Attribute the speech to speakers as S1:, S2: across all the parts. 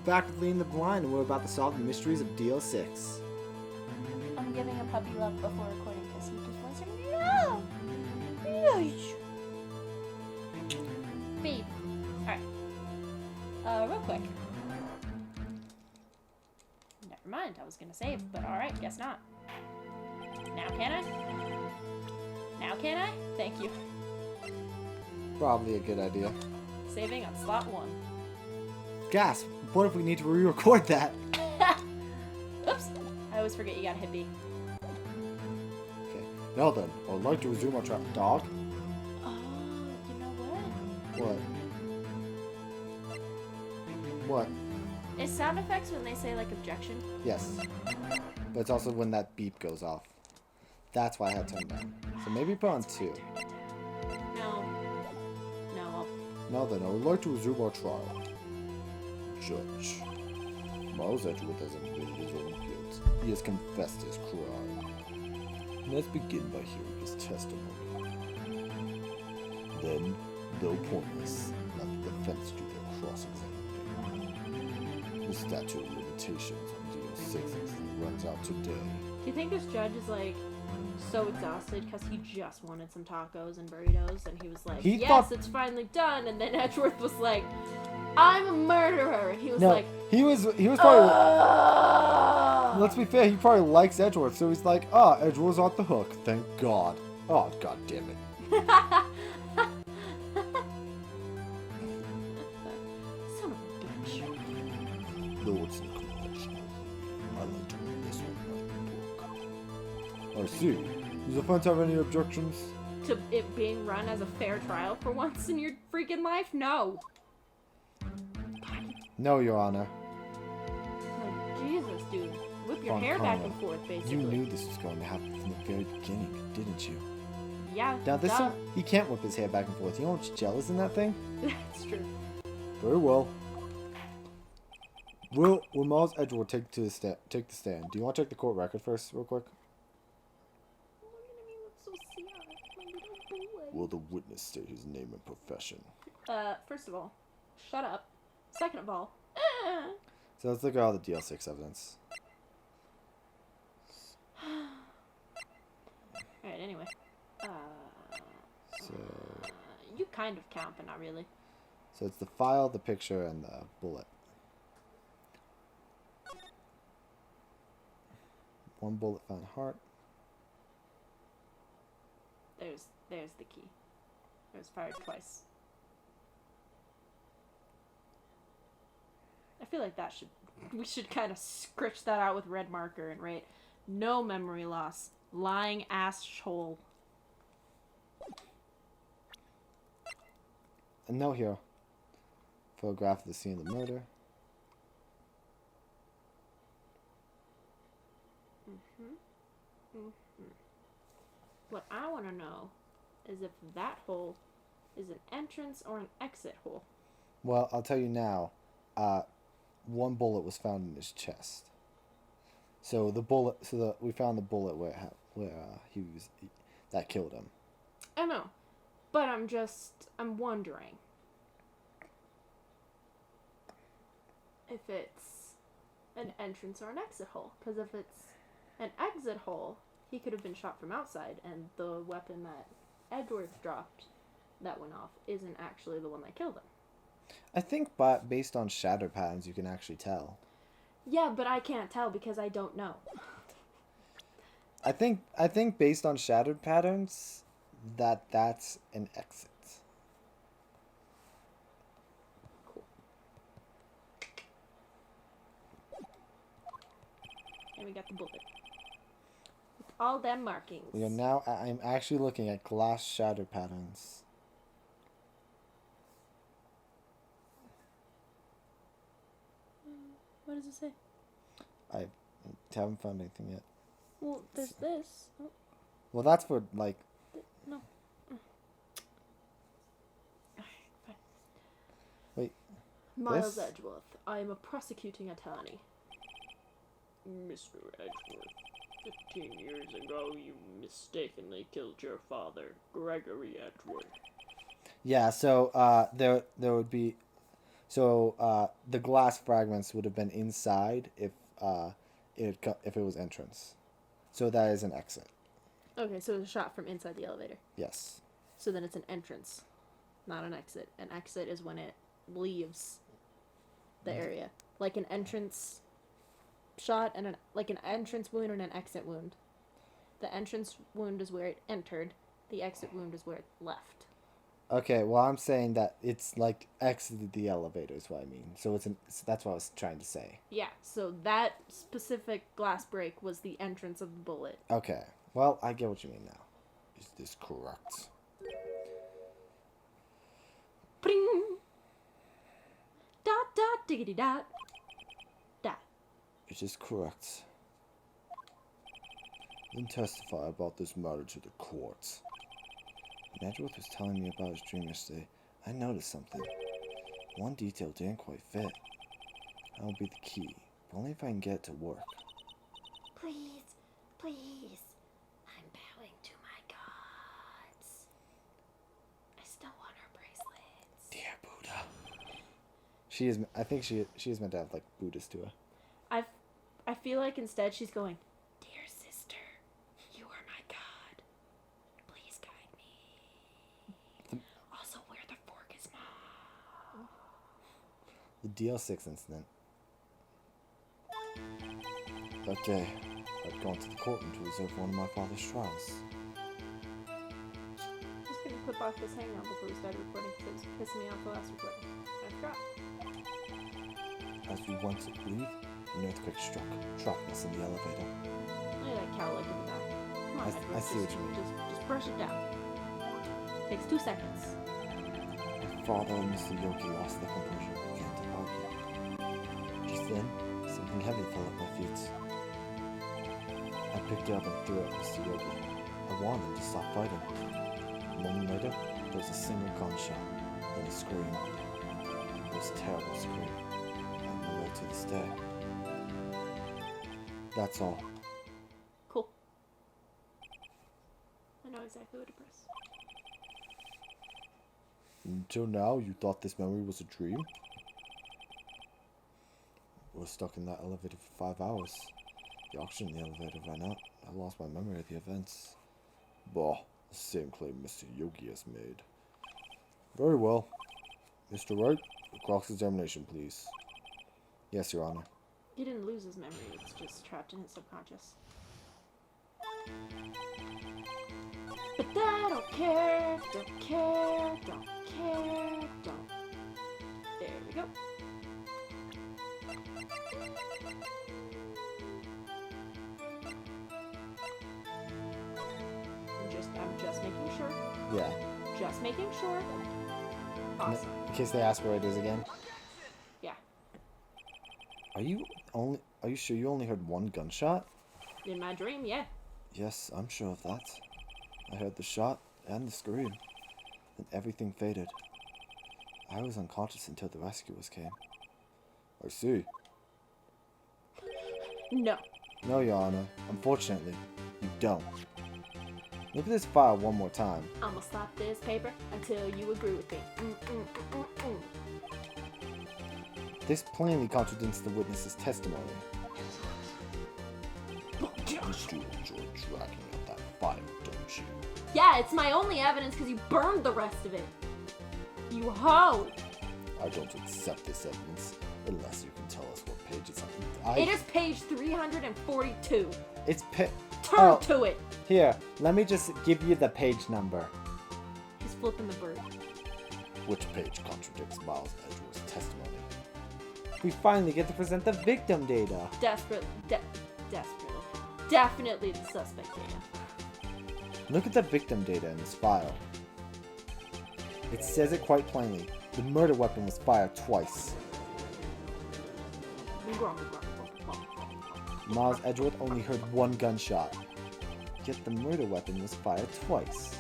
S1: back with Lean the Blind, and we're about to solve the mysteries of DL6.
S2: I'm giving a puppy love before recording because he just wants to no. Babe. Alright. Real quick. Never mind, I was gonna save, but alright, guess not. Now can I? Now can I? Thank you.
S1: Probably a good idea.
S2: Saving on slot 1.
S1: Gasp! What if we need to re-record that?
S2: Oops! I always forget you gotta hit B.
S1: Okay. Now then, I'd like to resume our trap. Dog?
S2: Oh, you know what?
S1: What? What?
S2: Is sound effects when they say, like, objection?
S1: Yes. But it's also when that beep goes off. That's why I had turned down. So maybe put on 2.
S2: No. No.
S1: Now then, I would like to resume our trial. Judge. Miles Edgeworth has admitted his own guilt. He has confessed his crime. Let's begin by hearing his testimony. Then, though pointless, let the defense do their cross-examination. The statute of limitations on DL6 runs out today.
S2: Do you think this judge is, like, so exhausted because he just wanted some tacos and burritos, and he was like, yes, it's finally done, and then Edgeworth was like, I'm a murderer, and he was like,
S1: he was probably, let's be fair, he probably likes Edgeworth, so he's like, Edgeworth's off the hook, thank God. Oh, God damn it.
S2: Son of a bitch.
S1: Though it's in confessional, I like to read this one like a book. I see. Does the defense have any objections?
S2: To it being run as a fair trial for once in your freaking life? No.
S1: No, Your Honor.
S2: Like, Jesus, dude. Whip your hair back and forth, basically.
S1: You knew this was going to happen from the very beginning, didn't you?
S2: Yeah,
S1: now, this one, he can't whip his hair back and forth. You know what's jealous in that thing?
S2: That's true.
S1: Very well. Will Miles Edgeworth take the stand? Do you want to check the court record first, real quick? Will the witness state his name and profession?
S2: First of all, shut up. Second of all,
S1: So let's look at all the DL6 evidence.
S2: Alright, anyway.
S1: So
S2: you kind of count, but not really.
S1: So it's the file, the picture, and the bullet. One bullet found heart.
S2: There's the key. It was fired twice. I feel like we should kind of scritch that out with red marker and write no memory loss. Lying asshole.
S1: And no hero. Photograph of the scene of the murder.
S2: What I want to know is if that hole is an entrance or an exit hole.
S1: Well, I'll tell you now. One bullet was found in his chest. So the bullet. We found the bullet where that killed him.
S2: I know, but I'm wondering if it's an entrance or an exit hole. Because if it's an exit hole, he could have been shot from outside, and the weapon that Edgeworth dropped that went off isn't actually the one that killed him.
S1: I think, based on shadow patterns, you can actually tell.
S2: Yeah, but I can't tell because I don't know.
S1: I think based on shadowed patterns, that's an exit.
S2: Cool. And we got the bullet. With all them markings.
S1: I'm actually looking at glass shadow patterns.
S2: What does it say?
S1: I haven't found anything yet.
S2: Well, there's this. Oh.
S1: Well, that's for, like...
S2: No. Fine.
S1: Wait.
S2: Miles
S1: this?
S2: Edgeworth. I am a prosecuting attorney. Mr. Edgeworth, 15 years ago you mistakenly killed your father, Gregory Edgeworth.
S1: Yeah, so there would be... So the glass fragments would have been inside if it was entrance. So that is an exit.
S2: Okay, so it was a shot from inside the elevator.
S1: Yes.
S2: So then it's an entrance, not an exit. An exit is when it leaves the area. Like an entrance shot and an entrance wound and an exit wound. The entrance wound is where it entered. The exit wound is where it left.
S1: Okay, well, I'm saying that it's like exited the elevator is what I mean. So that's what I was trying to say.
S2: Yeah, so that specific glass break was the entrance of the bullet.
S1: Okay, well, I get what you mean now. Is this correct?
S2: Pring! Dot, dot, diggity, dot. Dot.
S1: Is this correct? Then testify about this matter to the court. When Edgeworth was telling me about his dream yesterday, I noticed something. One detail didn't quite fit. That will be the key, but only if I can get it to work.
S2: Please, please. I'm bowing to my gods. I still want her bracelets.
S1: Dear Buddha. She is. I think she is meant to have like Buddhist to her.
S2: I feel like instead she's going, dear sister, you are my god. Please guide me. Also, where the fork is, Mom.
S1: The DL6 incident. That day, I'd gone to the courtroom to observe one of my father's trials.
S2: I'm just gonna clip off this hangout before we started recording because it was pissing me off the last recording. I forgot.
S1: As we went to leave, an earthquake struck us in the elevator.
S2: Look at that cow leg in the back. Come on, Edward,
S1: I see what you mean.
S2: Just brush it down. Takes 2 seconds.
S1: My father and Mr. Yogi lost their composure and began to argue. Just then, something heavy fell at my feet. I picked it up and threw it at Mr. Yogi. I warned him to stop fighting. A moment later, there was a single gunshot, then a scream. It was a terrible scream. I remember it to this day. That's all.
S2: Cool. I know exactly what to press.
S1: Until now, you thought this memory was a dream? We were stuck in that elevator for 5 hours. The oxygen in the elevator ran out. I lost my memory of the events. Bah, the same claim Mr. Yogi has made. Very well. Mr. Wright, a cross-examination, please. Yes, Your Honor.
S2: He didn't lose his memory, it's just trapped in his subconscious. But I don't care, don't care, don't care, don't. There we go. I'm just making sure.
S1: Yeah.
S2: Just making sure. Awesome.
S1: In case they ask where it is again.
S2: Yeah.
S1: Are you sure you only heard one gunshot?
S2: In my dream, yeah.
S1: Yes, I'm sure of that. I heard the shot and the scream. Then everything faded. I was unconscious until the rescuers came. I see.
S2: No.
S1: No, Your Honor. Unfortunately, you don't. Look at this file one more time.
S2: I'ma slap this paper until you agree with me.
S1: This plainly contradicts the witness's testimony. You do enjoy tracking out that file, don't you?
S2: Yeah, it's my only evidence because you burned the rest of it. You hoe!
S1: I don't accept this evidence unless you can tell us what page it's on.
S2: It is page 342.
S1: It's
S2: Turn to it.
S1: Here, let me just give you the page number.
S2: He's flipping the bird.
S1: Which page contradicts Miles Edgeworth's testimony? We finally get to present the victim data.
S2: Desperately. Definitely the suspect data.
S1: Look at the victim data in this file. It says it quite plainly. The murder weapon was fired twice. Miles Edgeworth only heard one gunshot. Yet the murder weapon was fired twice.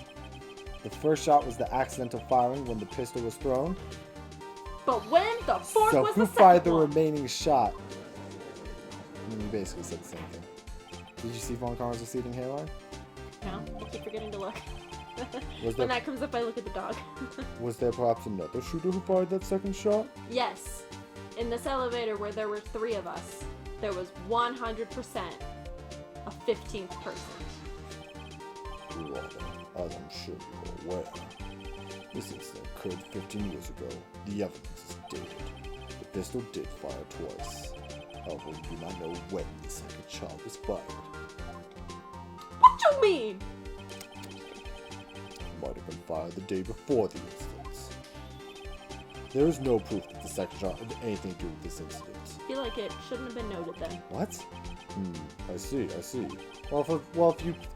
S1: The first shot was the accidental firing when the pistol was thrown.
S2: But when the fourth
S1: So
S2: was
S1: who
S2: the
S1: fired the
S2: second one?
S1: remaining shot? You basically said the same thing. Did you see Von Connor's receding hairline?
S2: No, I keep forgetting to look. When that comes up, I look at the dog.
S1: Was there perhaps another shooter who fired that second shot?
S2: Yes. In this elevator where there were 3 of us, there was 100% a 15th person.
S1: Your Honor, as I'm sure you're aware, this incident occurred 15 years ago. The evidence is dated. The pistol did fire twice. However, we do not know when the second shot was fired.
S2: What you mean?
S1: It might have been fired the day before the incident. There is no proof that the second shot had anything to do with this incident.
S2: I feel like it shouldn't have been noted then.
S1: What? I see. Well,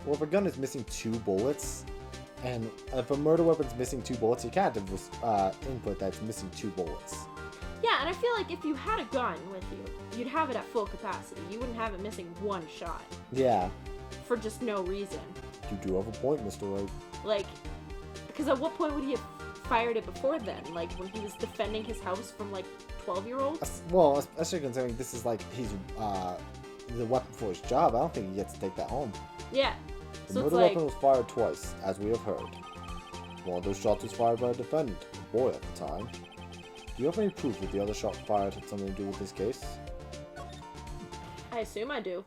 S1: if a gun is missing 2 bullets, and if a murder weapon's missing 2 bullets, you can't have input that's missing 2 bullets.
S2: Yeah, and I feel like if you had a gun with you, you'd have it at full capacity. You wouldn't have it missing 1 shot.
S1: Yeah.
S2: For just no reason.
S1: You do have a point, Mr. Wright.
S2: Like, because at what point would he have fired it before then? Like, when he was defending his house from, like, 12-year-olds?
S1: Well, especially considering this is, like, he's, the weapon for his job. I don't think he gets to take that home.
S2: Yeah.
S1: The
S2: So
S1: murder weapon was fired twice, as we have heard. One of those shots was fired by a defendant, a boy at the time. Do you have any proof that the other shot fired had something to do with this case?
S2: I assume I do.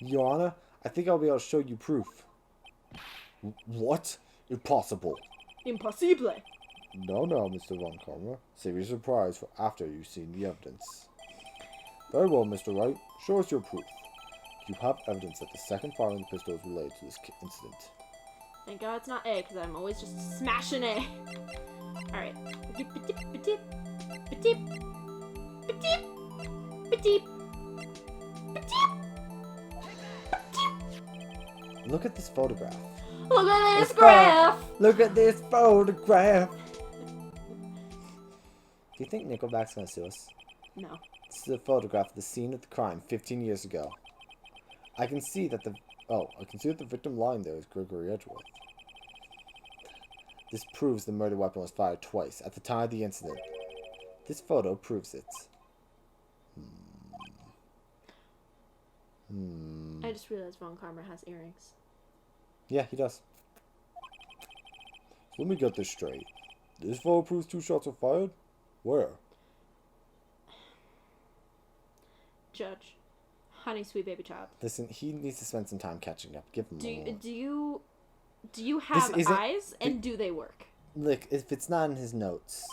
S1: Your Honor, I think I'll be able to show you proof. What? Impossible.
S2: Impossible.
S1: No, Mr. Von Karma. Save your surprise for after you've seen the evidence. Very well, Mr. Wright. Show us your proof. You have evidence that the second firing of the pistol is related to this incident.
S2: Thank God it's not A, because I'm always just smashing A. Alright.
S1: Look at this photograph.
S2: Look at this graph!
S1: Look at this photograph! Do you think Nickelback's gonna sue us?
S2: No.
S1: This is a photograph of the scene of the crime 15 years ago. I can see that the victim lying there is Gregory Edgeworth. This proves the murder weapon was fired twice at the time of the incident. This photo proves it.
S2: I just realized Von Karma has earrings.
S1: Yeah, he does. So let me get this straight. This photo proves 2 shots were fired? Where?
S2: Judge. Honey, sweet baby child.
S1: Listen, he needs to spend some time catching up. Give him a moment.
S2: Do you have eyes, and do they work?
S1: Look, if it's not in his notes.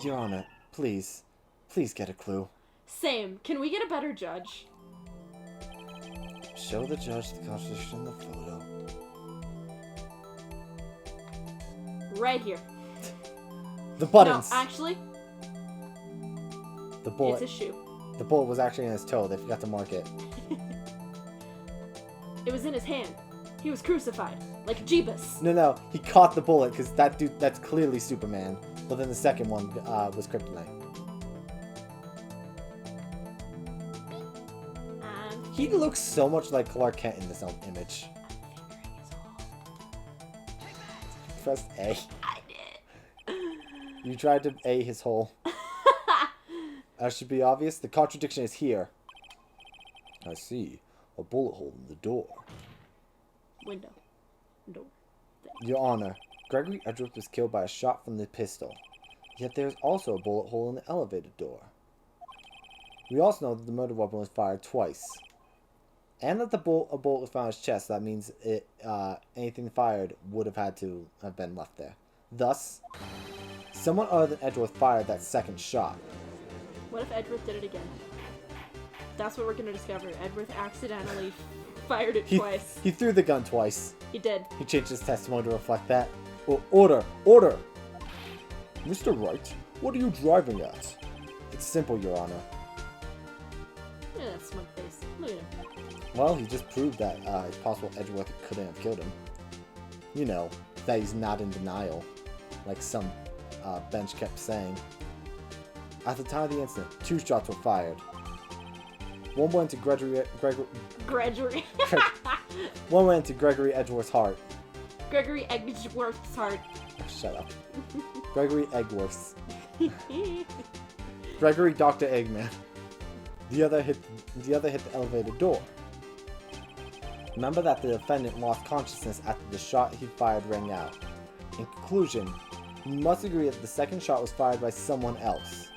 S1: Your Honor, please get a clue.
S2: Same. Can we get a better judge?
S1: Show the judge the composition in the photo.
S2: Right here.
S1: The buttons.
S2: No, actually.
S1: The bullet.
S2: It's a shoe.
S1: The bullet was actually in his toe. They forgot to mark it.
S2: It was in his hand. He was crucified. Like Jeebus.
S1: No. He caught the bullet because that dude, that's clearly Superman. But then the second one was Kryptonite. He looks so much like Clark Kent in this image. Press A.
S2: I did.
S1: You tried to A his hole. That should be obvious. The contradiction is here. I see. A bullet hole in the door.
S2: Window. Door.
S1: Your Honor, Gregory Edgeworth was killed by a shot from the pistol. Yet there is also a bullet hole in the elevator door. We also know that the murder weapon was fired twice. And that a bullet was found in his chest. That means anything fired would have had to have been left there. Thus, someone other than Edgeworth fired that second shot.
S2: What if Edgeworth did it again? That's what we're going to discover. Edgeworth accidentally fired it twice.
S1: He threw the gun twice.
S2: He did.
S1: He changed his testimony to reflect that. Oh, order! Order! Mr. Wright, what are you driving at? It's simple, Your Honor.
S2: Look at that smug face. Look at him.
S1: Well, he just proved that it's possible Edgeworth couldn't have killed him. You know, that he's not in denial, like some bench kept saying. At the time of the incident, 2 shots were fired. One went to Gregory One went to Gregory Edgeworth's heart.
S2: Gregory Edgeworth's heart.
S1: Oh, shut up. Gregory Edgeworth's. Gregory Dr. Eggman. The other hit the elevator door. Remember that the defendant lost consciousness after the shot he fired rang out. In conclusion, you must agree that the second shot was fired by someone else.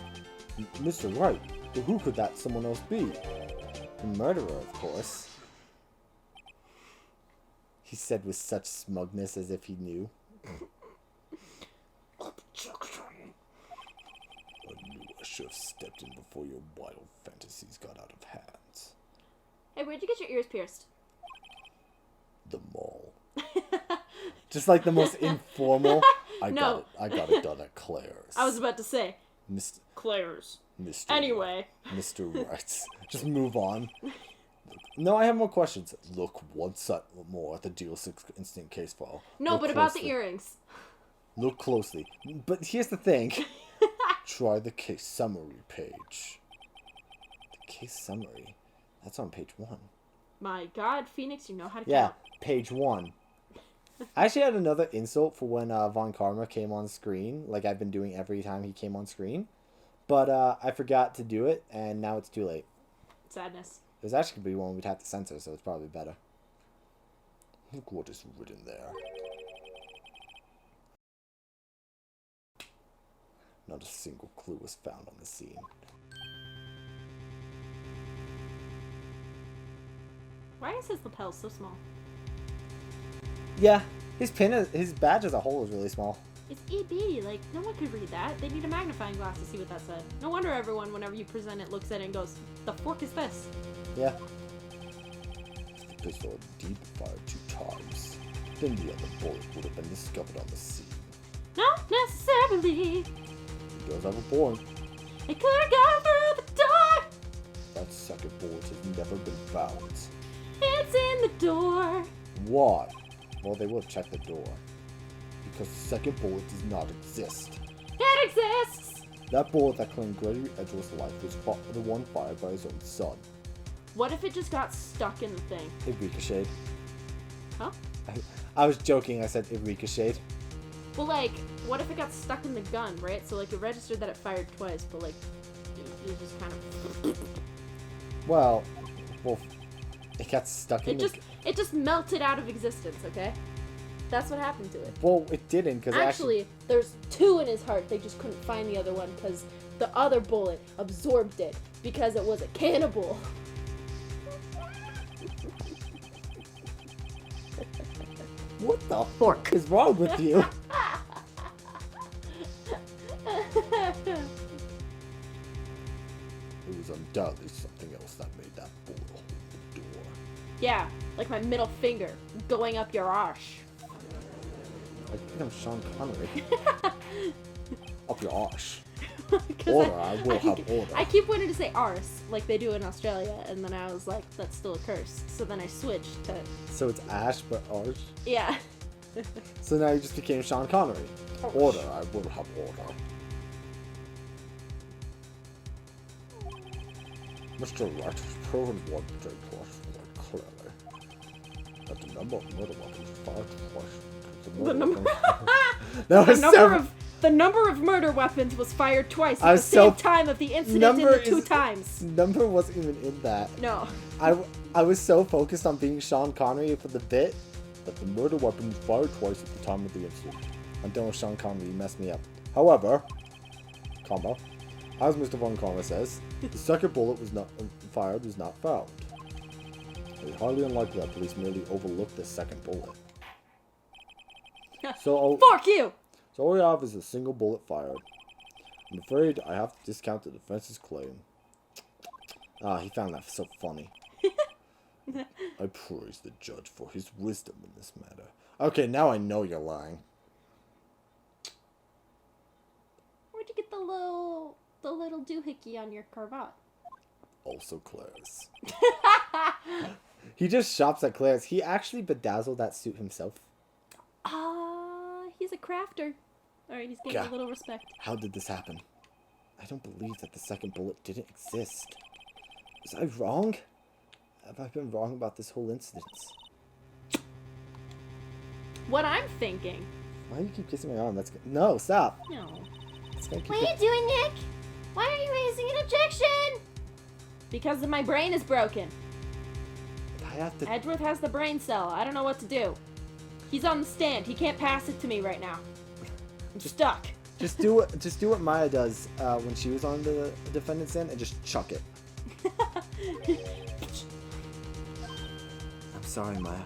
S1: Mr. Wright, but who could that someone else be? The murderer, of course. He said with such smugness as if he knew.
S3: Objection. I knew I should have stepped in before your wild fantasies got out of hand.
S2: Hey, where'd you get your ears pierced?
S3: The mall.
S1: Just like the most informal.
S3: I
S2: No.
S3: got it done at Claire's.
S2: I was about to say.
S3: Mr.
S2: Claire's.
S3: Mr.
S2: Anyway.
S3: Mr. Wright.
S1: Just move on. No, I have more questions.
S3: Look once more at the Deal 6 instant case file.
S2: No,
S3: Look
S2: but about the
S3: closely.
S2: earrings.
S3: Look closely.
S1: But here's the thing.
S3: Try the case summary page.
S1: The case summary. That's on page 1.
S2: My God, Phoenix, you know how to
S1: Yeah,
S2: count.
S1: page 1. I actually had another insult for when Von Karma came on screen, like I've been doing every time he came on screen. But I forgot to do it, and now it's too late.
S2: Sadness.
S1: It was actually going to be one we'd have to censor, so it's probably better.
S3: Look what is written there. Not a single clue was found on the scene.
S2: Why is his lapel so small?
S1: Yeah, his badge as a whole is really small.
S2: It's EB, like, no one could read that. They need a magnifying glass to see what that said. No wonder everyone, whenever you present it, looks at it and goes, the fork is this?
S1: Yeah.
S3: If the pistol had deep fired 2 times, then the other bullet would have been discovered on the scene.
S2: Not necessarily.
S3: He does have a point.
S2: It could have gone through the door.
S3: That second bullet has never been found.
S2: It's in the door.
S3: Why? Well, they would have checked the door. Because the second bullet does not exist.
S2: It exists.
S3: That bullet that claimed Gregory Edgeworth's life was the one fired by his own son.
S2: What if it just got stuck in the thing?
S1: It ricocheted.
S2: Huh?
S1: I was joking, I said it ricocheted.
S2: Well, like, what if it got stuck in the gun, right? So, like, it registered that it fired twice, but, like, it just kind of...
S1: Well, it got stuck in
S2: It just melted out of existence, okay? That's what happened to it.
S1: Well, it didn't, because
S2: Actually, there's 2 in his heart. They just couldn't find the other one because the other bullet absorbed it because it was a cannibal.
S1: What the fork is wrong with you?
S3: It was undoubtedly something else that made that bullet hold the door.
S2: Yeah, like my middle finger going up your arse.
S1: I think I'm Sean Connery.
S3: Up your arse.
S2: 'Cause
S3: Order, I will have order.
S2: I keep wanting to say arse, like they do in Australia, and then I was like, that's still a curse. So then I switched to,
S1: So it's Ash, but Arch.
S2: yeah.
S1: So now you just became Sean Connery.
S3: Order, I will have order. Mr. Wright has proven one J plus quite clearly. That the number of murder weapons fired twice.
S2: The number of murder weapons was fired twice
S1: I
S2: at the
S1: was
S2: same
S1: so-
S2: time of the incident
S1: Number
S2: in the 2
S1: is-
S2: times.
S1: Number wasn't even in that.
S2: No.
S1: I was so focused on being Sean Connery for the bit.
S3: that the murder weapon was fired twice at the time of the incident.
S1: I'm done with Sean Connery, you messed me up. However,
S3: Comma.
S1: as Mr. Von Karma says,
S3: The second bullet was not fired was not found. It is highly unlikely that police merely overlooked the second bullet. So
S2: Fuck you!
S3: all we have is a single bullet fired. I'm afraid I have to discount the defense's claim.
S1: ah, he found that so funny.
S3: I praise the judge for his wisdom in this matter.
S1: Okay, now I know you're lying.
S2: Where'd you get the little doohickey on your cravat?
S3: Also Claire's.
S1: He just shops at Claire's. He actually bedazzled that suit himself.
S2: He's a crafter. Alright, he's getting
S1: Yeah.
S2: a little respect.
S1: How did this happen? I don't believe that the second bullet didn't exist. Was I wrong? Have I been wrong about this whole incident?
S2: What I'm thinking.
S1: Why do you keep kissing my arm? That's good. No, stop.
S2: No.
S1: It's gonna keep
S2: What are you doing, Nick? Why are you raising an objection? Because my brain is broken.
S1: God I have to...
S2: Edgeworth has the brain cell. I don't know what to do. He's on the stand. He can't pass it to me right now. I'm stuck.
S1: Just do what Maya does when she was on the defendant's stand and just chuck it. I'm sorry, Maya.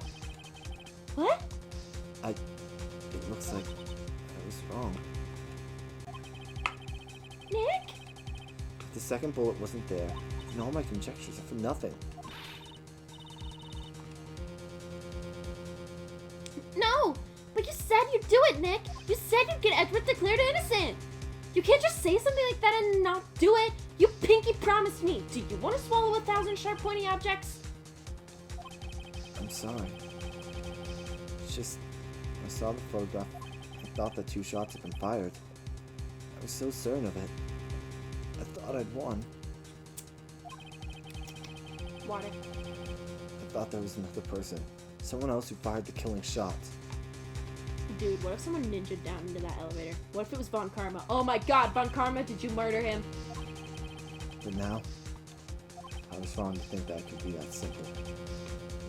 S2: What?
S1: It looks like I was wrong.
S2: Nick?
S1: If the second bullet wasn't there, then all my conjectures are for nothing.
S2: No! But you said you'd do it, Nick! You said you'd get Edgeworth declared innocent! You can't just say something like that and not do it! You pinky promised me! Do you want to swallow 1,000 sharp pointy objects?
S1: I'm sorry. It's just, I saw the photograph. I thought that 2 shots had been fired. I was so certain of it. I thought I'd won.
S2: Water.
S1: I thought there was another person. Someone else who fired the killing shot.
S2: Dude, what if someone ninja'd down into that elevator? What if it was Von Karma? Oh my god, Von Karma, did you murder him?
S1: But now, I was wrong to think that it could be that simple.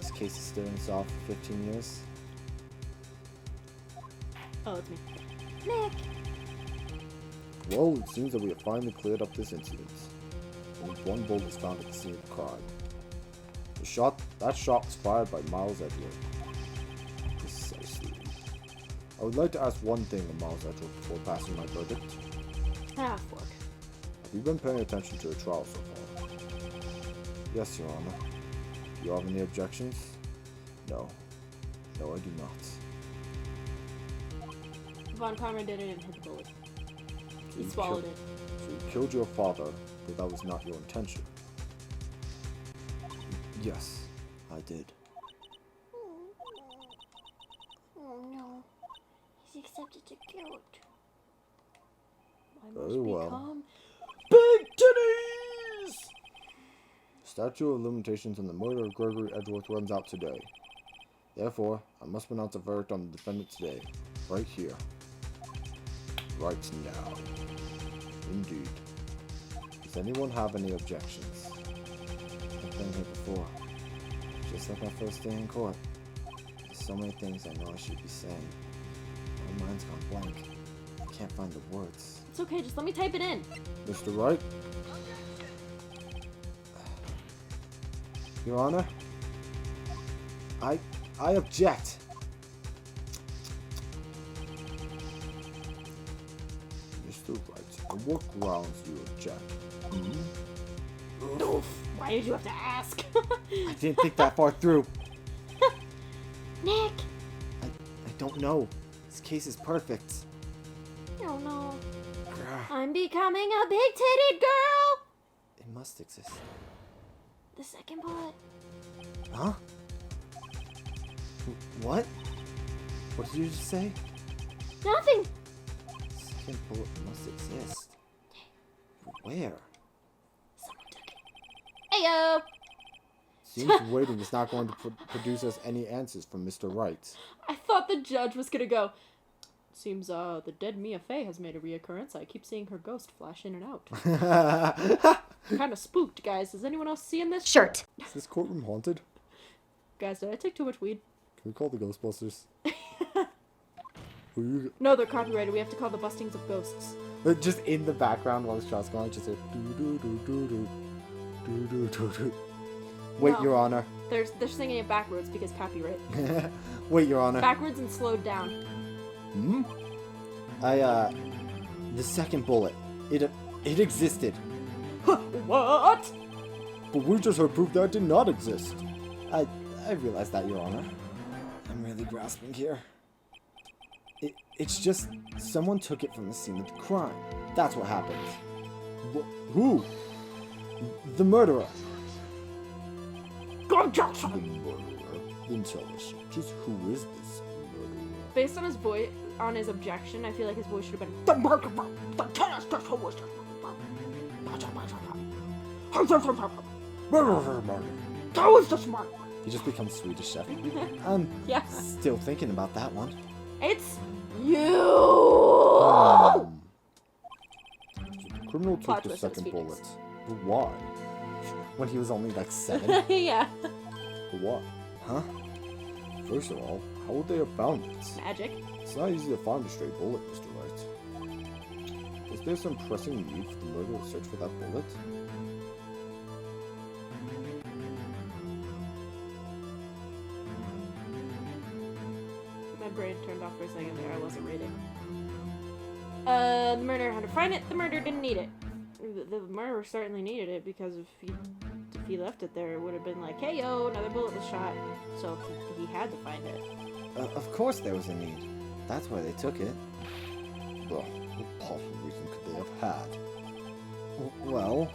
S1: This case is still unsolved for 15 years.
S2: Oh, it's me. Nick!
S1: Well, it seems that we have finally cleared up this incident. Only 1 bullet was found at the scene of the crime. That shot was fired by Miles Edgeworth. Precisely. I would like to ask one thing of Miles Edgeworth before passing my verdict.
S2: Fork.
S1: Have you been paying attention to the trial so far? Yes, Your Honor. Do you have any objections? No. No, I do not.
S2: Von Karma didn't hit the bullet. He swallowed it.
S1: So you killed your father, but that was not your intention. Yes, I did.
S2: Oh no. He's accepted to guilt. I
S1: Very
S2: must
S1: well.
S2: become
S1: Big titties! Statute of limitations on the murder of Gregory Edgeworth runs out today. Therefore, I must pronounce a verdict on the defendant today, right here. Right now. Indeed. Does anyone have any objections? I've been here before. Just like my first day in court. There's so many things I know I should be saying. My mind's gone blank. I can't find the words.
S2: It's okay, just let me type it in.
S1: Mr. Wright? Your Honor? I object. Mr. Wright, on what grounds do you object?
S2: Oof. Why did you have to ask?
S1: I didn't think that far through.
S2: Nick!
S1: I don't know. This case is perfect.
S2: Oh no.
S1: Grr.
S2: I'm becoming a big titted girl!
S1: It must exist.
S2: The second bullet.
S1: Huh? What? What did you just say?
S2: Nothing!
S1: Second bullet must exist. But where?
S2: Someone took it. Ayo!
S1: Seems waiting is not going to produce us any answers from Mr. Wright.
S2: I thought the judge was gonna go. Seems the dead Mia Fey has made a reoccurrence. I keep seeing her ghost flash in and out. Kind of spooked, guys. Is anyone else seeing this?
S4: Shirt.
S1: Is this courtroom haunted?
S2: Guys, did I take too much weed?
S1: Can we call the Ghostbusters? Who you...
S2: No, they're copyrighted. We have to call the bustings of ghosts.
S1: Just in the background while the shot's going, just hear do-do-do-do-do, do-do-do-do. Wait,
S2: No.
S1: Your Honor.
S2: They're singing it backwards because copyright.
S1: Wait, Your Honor.
S2: Backwards and slowed down.
S1: Hmm? The second bullet. It existed.
S2: What?
S1: But we just heard proof that it did not exist. I realize that, Your Honor. I'm really grasping here. It's just someone took it from the scene of the crime. That's what happened. Who? The murderer. The murderer. Then tell us, just who is this murderer?
S2: Based on his voice, on his objection, I feel like his voice should have been. That was the smart one.
S1: He just becomes Swedish chef.
S2: Yeah.
S1: Still thinking about that one.
S2: It's you.
S1: The criminal
S2: Plot
S1: took the
S2: twist, it was
S1: second
S2: Phoenix.
S1: bullet. But why? When he was only like 7?
S2: Yeah.
S1: But what? Huh? First of all, how would they have found it?
S2: Magic.
S1: It's not easy to find a stray bullet, Mr. Wright. Was there some pressing need for the murderer to search for that bullet?
S2: My brain turned off for a second there. I wasn't reading. The murderer had to find it. The murderer didn't need it. The murderer certainly needed it because if he left it there, it would have been like, hey yo, another bullet was shot. So he had to find it.
S1: Of course there was a need. That's why they took it. Well, what possible reason could they have had? Well,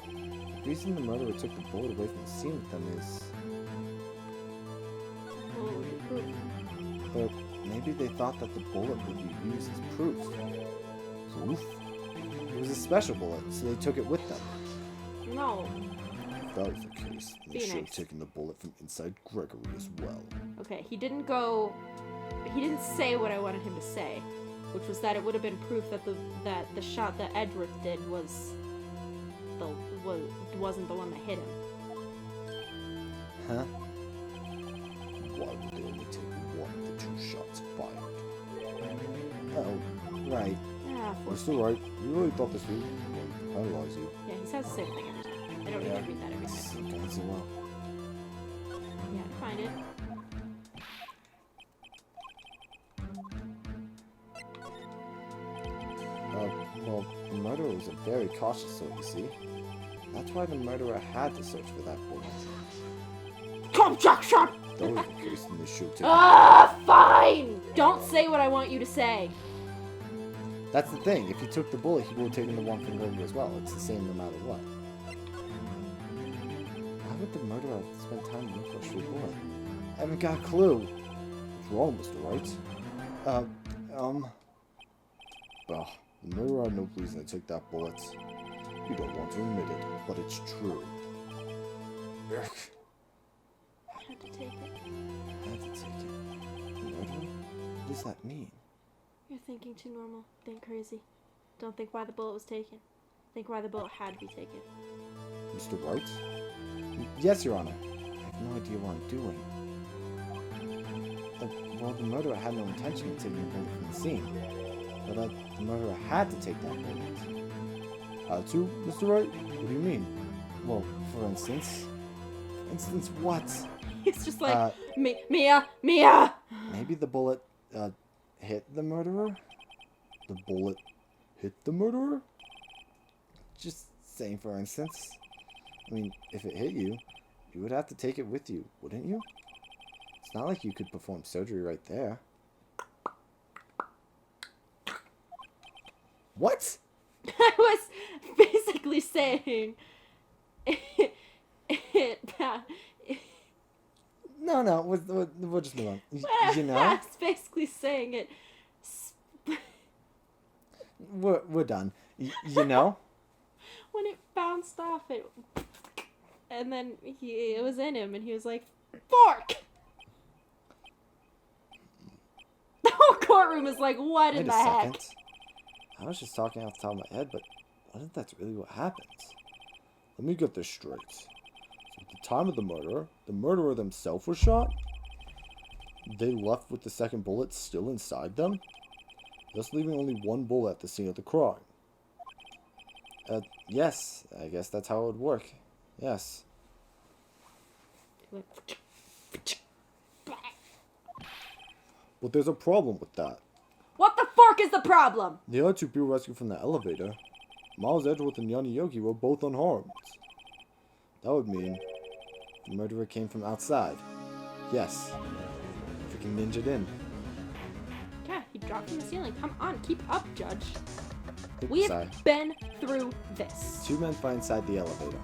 S1: the reason the murderer took the bullet away from the scene with them is...
S2: Well, it would be proof.
S1: But maybe they thought that the bullet would be used as proof. Proof? It was a special bullet, so they took it with them.
S2: No.
S1: If that was the case, they should have
S2: Phoenix.
S1: taken the bullet from inside Gregory as well.
S2: Okay, he didn't say what I wanted him to say, which was that it would have been proof that the shot that Edgeworth did wasn't the one that hit him.
S1: Huh? Why would they only take one of the 2 shots fired? Oh, right.
S2: Ah,
S1: Mr. Wright, you really thought this was going to penalize you?
S2: yeah, he says the same thing every time. I don't need to read that every time.
S1: Sometimes it will.
S2: Yeah, find it.
S1: Well, the murderer was a very cautious sort, you see. That's why the murderer had to search for that bullet.
S2: Come, Jack Sharp!
S1: That was the case, and they should have taken
S2: Ah, fine! Don't say what I want you to say.
S1: That's the thing. If he took the bullet, he would have taken the one from Gregory as well. It's the same no matter what. Why would the murderer have spent time looking for a stray bullet? I haven't got a clue. What's wrong, Mr. Wright? Well, the murderer had no reason to take that bullet. You don't want to admit it, but it's true.
S2: I had to take it.
S1: Had to take it. Murderer? What does that mean?
S2: You're thinking too normal. Think crazy. Don't think why the bullet was taken. Think why the bullet had to be taken.
S1: Mr. Wright? Yes, Your Honor. I have no idea what I'm doing. Well, the murderer had no intention of taking the bullet from the scene. But the murderer had to take that bullet. Had to, Mr. Wright? What do you mean? Well, for instance... For instance, what?
S2: It's just like, Mia!
S1: Maybe the bullet, hit the murderer? The bullet hit the murderer? Just saying, for instance. I mean, if it hit you, you would have to take it with you, wouldn't you? It's not like you could perform surgery right there. What?
S2: I was basically saying that.
S1: No, we'll just move on. You know?
S2: I was basically saying it.
S1: We're done. You know?
S2: When it bounced off, and then it was in him, and he was like, "Fork!" The whole courtroom is like, "What in
S1: Wait
S2: the
S1: a
S2: heck?"
S1: second. I was just talking off the top of my head, but what if that's really what happened? Let me get this straight. So at the time of the murderer themselves was shot? They left with the second bullet still inside them? Thus leaving only one bullet at the scene of the crime. Yes, I guess that's how it would work. Yes. But there's a problem with that.
S2: What the fork is the problem?
S1: The other 2 people rescued from the elevator, Miles Edgeworth and Yanni Yogi, were both unharmed. That would mean the murderer came from outside. Yes. Freaking ninja'd in.
S2: Yeah, he dropped from the ceiling. Come on, keep up, Judge.
S1: Oops,
S2: We
S1: sorry.
S2: have been through this.
S1: 2 men find inside the elevator.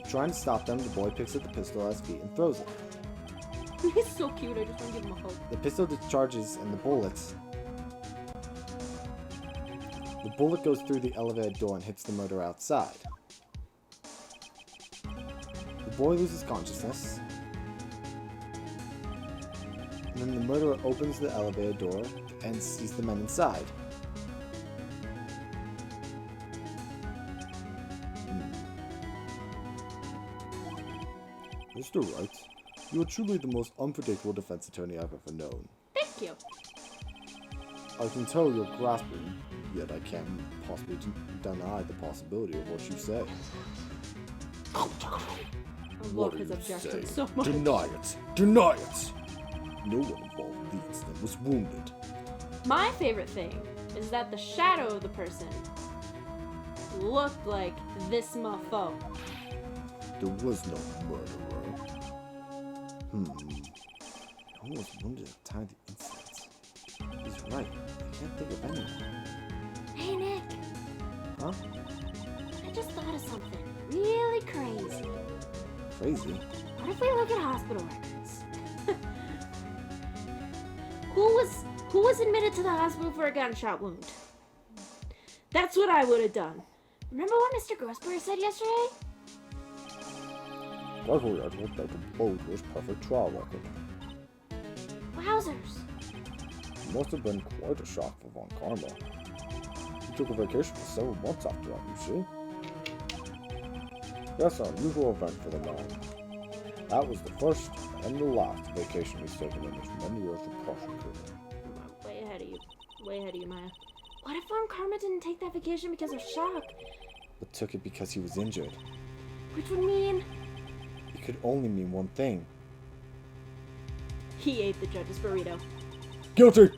S1: Trying to stop them, the boy picks up the pistol at his feet and throws it.
S2: He's so cute, I just want to give him a hug.
S1: The pistol discharges and the bullet goes through the elevator door and hits the murderer outside. The boy loses consciousness. And then the murderer opens the elevator door and sees the men inside. Mr. Wright, you are truly the most unpredictable defense attorney I've ever known.
S2: Thank you.
S1: I can tell you're grasping, yet I can't possibly deny the possibility of what you say.
S2: I
S1: What
S2: love
S1: are
S2: his
S1: you
S2: objection
S1: saying?
S2: so much.
S1: Deny it! Deny it! No one involved in the incident was wounded.
S2: My favorite thing is that the shadow of the person looked like this mofo.
S1: There was no murderer. No one was wounded at the time of the incident. He's right. I can't think of anyone.
S2: Hey, Nick.
S1: Huh?
S2: I just thought of something really crazy.
S1: Crazy?
S2: What if we look at hospital records? Who was admitted to the hospital for a gunshot wound? That's what I would have done. Remember what Mr. Grossberg said yesterday?
S3: Luckily, I looked at the Boulder's perfect trial record.
S2: Wowzers.
S3: It must have been quite a shock for Von Karma. He took a vacation for several months after that, you see? That's an unusual event for the man. That was the first and the last vacation he's taken in his many years of prosecuting.
S2: Way ahead of you. Way ahead of you, Maya. What if Von Karma didn't take that vacation because of shock?
S1: But took it because he was injured.
S2: Which would mean
S1: It could only mean one thing.
S2: he ate the judge's burrito.
S1: Guilty!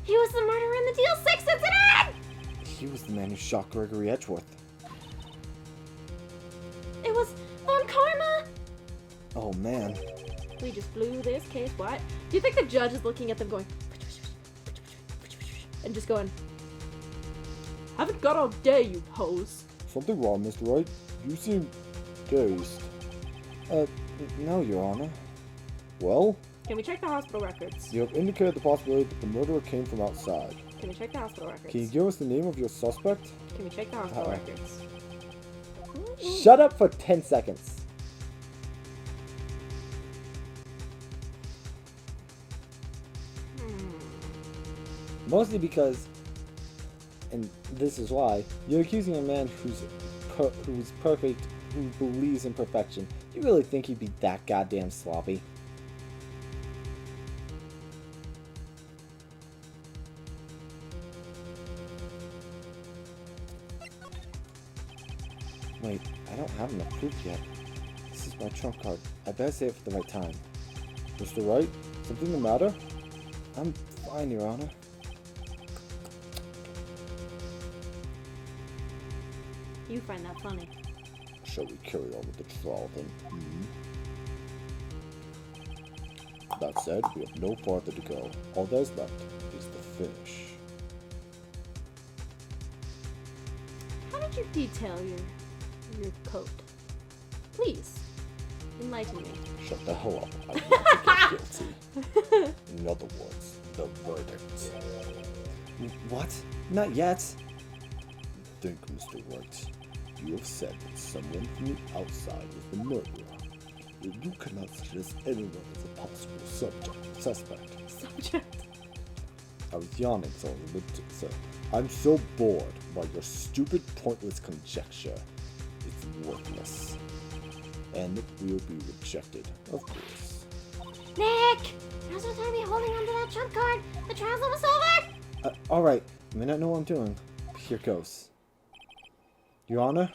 S2: He was the murderer in the Deal 6 incident!
S1: He was the man who shot Gregory Edgeworth.
S2: It was Von Karma!
S1: Oh man.
S2: We just blew this case. What? Do you think the judge is looking at them going and just going, haven't got all day, you hoes?
S3: Something wrong, Mr. Wright? You seem dazed.
S1: No, Your Honor.
S3: Well,
S2: Can we check the hospital records?
S3: you have indicated the possibility that the murderer came from outside.
S2: Can we check the hospital records?
S3: Can you give us the name of your suspect?
S2: Can we check the hospital records?
S1: Shut up for 10 seconds. Mostly because, and this is why, you're accusing a man who's perfect, who believes in perfection. You really think he'd be that goddamn sloppy? Wait, I don't have enough proof yet. This is my trump card. I better say it for the right time.
S3: Mr. Wright, something the matter?
S1: I'm fine, Your Honor.
S2: You find that funny.
S3: Shall we carry on with the trial then? That said, we have no farther to go. All that is left is the finish.
S2: How did you detail your coat? Please, enlighten me.
S3: Shut the hell up. I'm not guilty. In other words, the verdict.
S1: What? Not yet.
S3: Think, Mr. Wright. You have said that someone from the outside was the murderer. You cannot suggest anyone as a possible suspect.
S2: Subject.
S3: I was yawning, so I'm so bored by your stupid, pointless conjecture. It's worthless. And will be rejected, of course.
S2: Nick! Now's no time to be holding onto that trump card. The trial's almost over.
S1: Alright. I may not know what I'm doing. But here goes. Your Honor,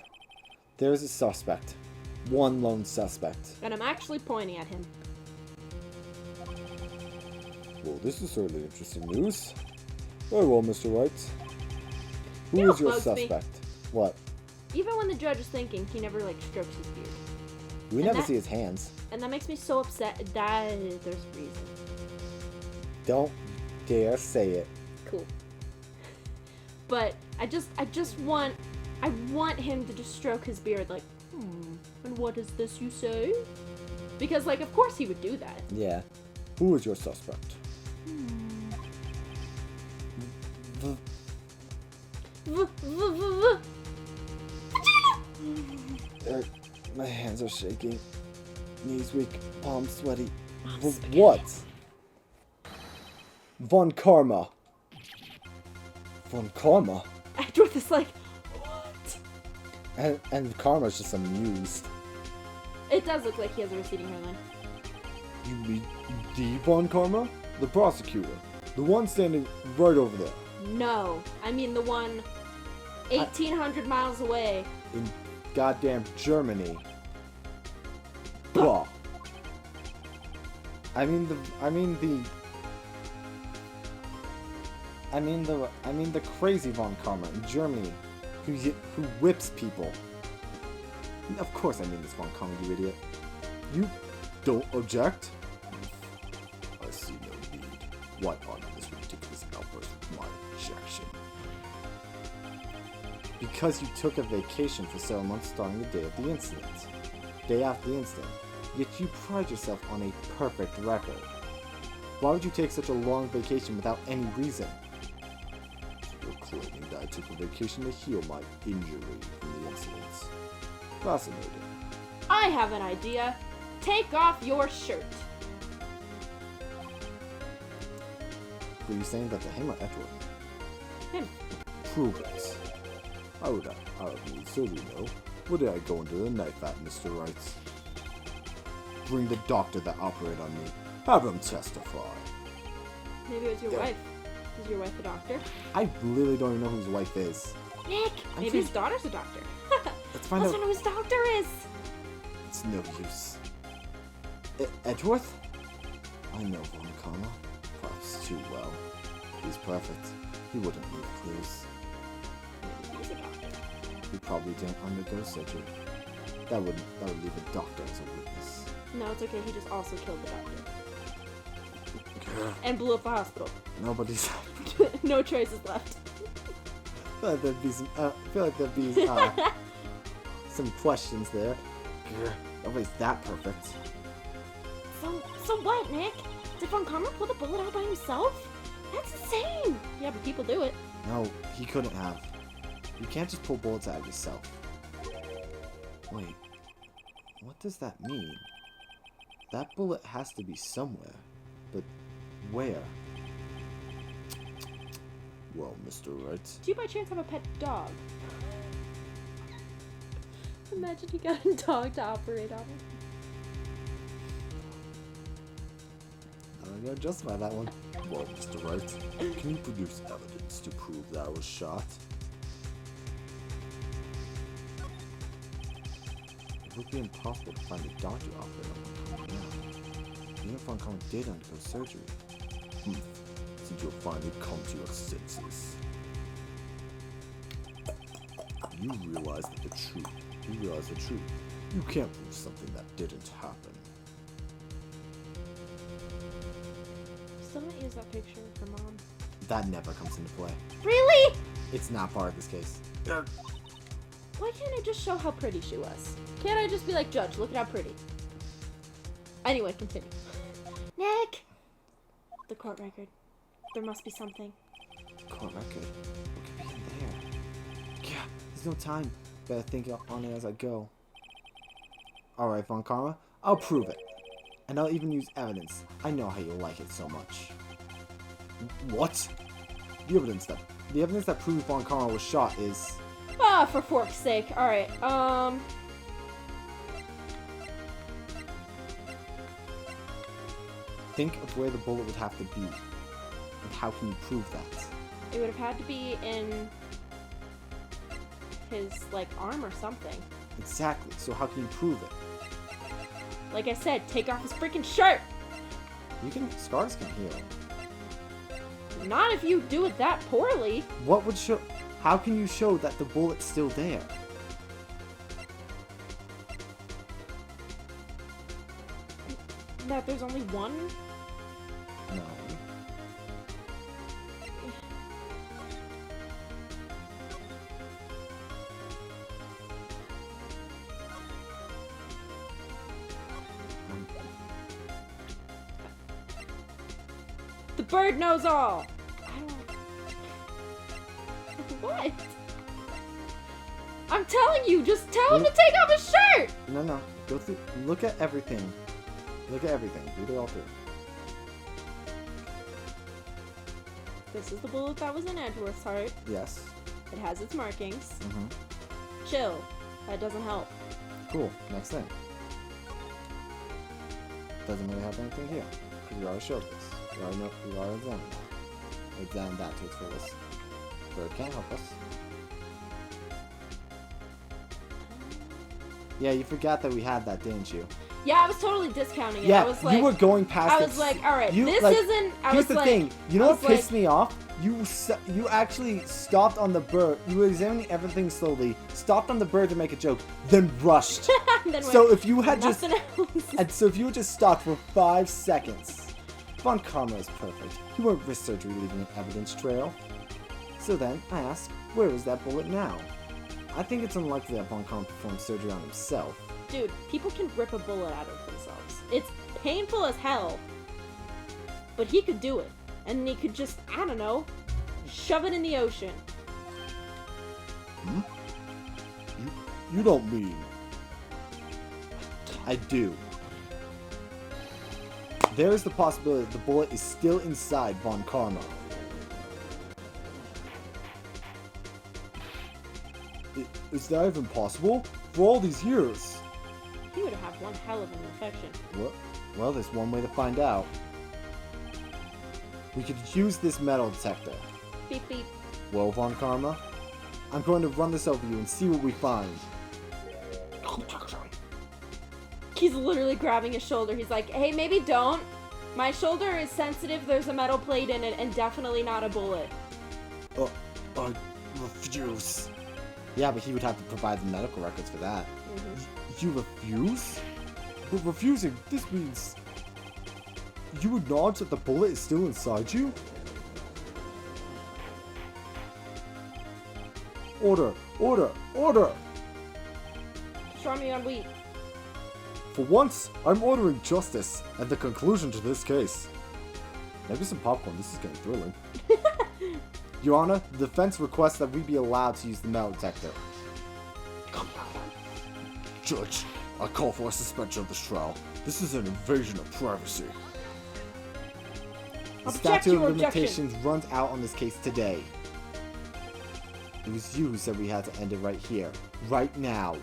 S1: there's a suspect. One lone suspect.
S2: And I'm actually pointing at him.
S3: Well, this is certainly interesting news. Very well, Mr. Wright.
S1: Who
S2: You know
S1: is your
S2: what bugs me?
S1: suspect? What?
S2: Even when the judge is thinking, he never strokes his beard.
S1: We
S2: And
S1: never
S2: that-
S1: see his hands.
S2: And that makes me so upset. That there's a reason.
S1: Don't dare say it.
S2: Cool. But I want him to just stroke his beard like, and what is this you say? Because of course he would do that.
S1: Yeah.
S3: Who is your suspect?
S1: My hands are shaking. Knees weak. Palms sweaty.
S3: What?
S1: Von Karma. Von Karma?
S2: Edward is like, what?
S1: And Karma's just amused.
S2: It does look like he has a receding hairline.
S3: You mean the Von Karma? The prosecutor. The one standing right over there.
S2: No, I mean the one 1,800 miles away.
S3: In goddamn Germany. Bah. I mean the crazy Von Karma in Germany who whips people. Of course I mean this Von Karma, you idiot. You don't object? I see no need. Why honor this ridiculous outburst with my objection? Because you took a vacation for several months starting the day of the incident. Day after the incident. Yet you pride yourself on a perfect record. Why would you take such a long vacation without any reason? You're claiming that I took a vacation to heal my injury from the incidents. Fascinating.
S2: I have an idea. Take off your shirt.
S3: Were you saying that to him or Edward?
S2: Him.
S3: Prove it. I would need surgery, no. Where did I go into the knife at, Mr. Wright? Bring the doctor that operated on me. Have him testify.
S2: Maybe it was your wife. Is your wife a doctor?
S3: I literally don't even know who his wife is.
S2: Nick! Maybe his daughter's a doctor.
S3: Let's find out.
S2: Let's find out who his doctor is.
S3: It's no use. Edgeworth? I know Von Karma. Perhaps too well. He's perfect. He wouldn't leave clues.
S2: Maybe he's a doctor.
S3: He probably didn't undergo surgery. That would leave a doctor as a witness.
S2: No, it's okay. He just also killed the doctor. And blew up the hospital.
S3: Nobody's.
S2: No choices left.
S3: I feel like there'd be some questions there. Nobody's that perfect.
S2: So what, Nick? Did Von Karma pull the bullet out by himself? That's insane! Yeah, but people do it.
S3: No, he couldn't have. You can't just pull bullets out of yourself. Wait, what does that mean? That bullet has to be somewhere. But where? Well, Mr. Wright.
S2: Do you by chance have a pet dog? Imagine he got a dog to operate on him.
S3: I'm gonna justify that one. Well, Mr. Wright, can you produce evidence to prove that I was shot? It would be impossible to find a doctor operating on Von Karma. Even if Von Karma did undergo surgery. Since you'll finally come to your senses. You realize the truth. You can't prove something that didn't happen.
S2: Someone use that picture for Mom.
S3: That never comes into play.
S2: Really?
S3: It's not part of this case.
S2: Why can't I just show how pretty she was? Can't I just be like, Judge, look at how pretty? Anyway, continue. Nick! The court record. There must be something.
S3: Court record? What could be in there? Yeah, there's no time. Better think on it as I go. Alright, Von Karma, I'll prove it. And I'll even use evidence. I know how you like it so much. What? The evidence that proves Von Karma was shot is...
S2: Ah, for fork's sake. Alright,
S3: Think of where the bullet would have to be. And how can you prove that?
S2: It would have had to be in his, like, arm or something.
S3: Exactly, so how can you prove it?
S2: Like I said, take off his freaking shirt!
S3: Scars can heal.
S2: Not if you do it that poorly.
S3: What would show... How can you show that the bullet's still there?
S2: That there's only one?
S3: No.
S2: The bird knows all! I don't... What? I'm telling you, just tell him to take off his shirt!
S3: No. Go through... Look at everything. Look at everything. Read it all through.
S2: This is the bullet that was in Edgeworth's heart.
S3: Yes.
S2: It has its markings.
S3: Mm-hmm.
S2: Chill. That doesn't help.
S3: Cool. Next thing.
S1: doesn't really have anything here. Because we already showed this. We already examined that. We examined that to its fullest. But it can't help us. Yeah, you forgot that we had that, didn't you?
S2: Yeah, I was totally discounting it.
S1: Yeah,
S2: I was like,
S1: you were going past it.
S2: I was like, all right,
S1: you,
S2: this
S1: like,
S2: isn't. I
S1: here's
S2: was
S1: the
S2: like,
S1: thing. You know
S2: I
S1: what
S2: was
S1: pissed
S2: like-
S1: me off? You actually stopped on the bird. You were examining everything slowly. Stopped on the bird to make a joke, then rushed.
S2: then
S1: So
S2: went,
S1: if you had just,
S2: nothing else.
S1: and so if you had just stopped for 5 seconds, Von Karma is perfect. He won't risk surgery leaving an evidence trail. So then I ask, where is that bullet now? I think it's unlikely that Von Karma performed surgery on himself.
S2: Dude, people can rip a bullet out of themselves. It's painful as hell, but he could do it. And he could just, I don't know, shove it in the ocean.
S1: Hmm? You don't mean... I do. There is the possibility that the bullet is still inside Von Karma. Is that even possible? For all these years?
S2: He would have one hell of an infection.
S1: Well, there's one way to find out. We could use this metal detector.
S2: Beep beep.
S1: Well, Von Karma, I'm going to run this over you and see what we find.
S2: He's literally grabbing his shoulder. He's like, hey, maybe don't. My shoulder is sensitive. There's a metal plate in it and definitely not a bullet.
S1: I refuse. Yeah, but he would have to provide the medical records for that.
S2: Mm-hmm.
S1: You refuse? But refusing, this means... You acknowledge that the bullet is still inside you? Order! Order! Order!
S2: Straw me on wheat.
S1: For once, I'm ordering justice and the conclusion to this case. Maybe some popcorn, this is getting thrilling. Your Honor, the defense requests that we be allowed to use the metal detector. Judge, I call for a suspension of this trial. This is an invasion of privacy. The statute of limitations runs out on this case today. It was you who said we had to end it right here. Right now.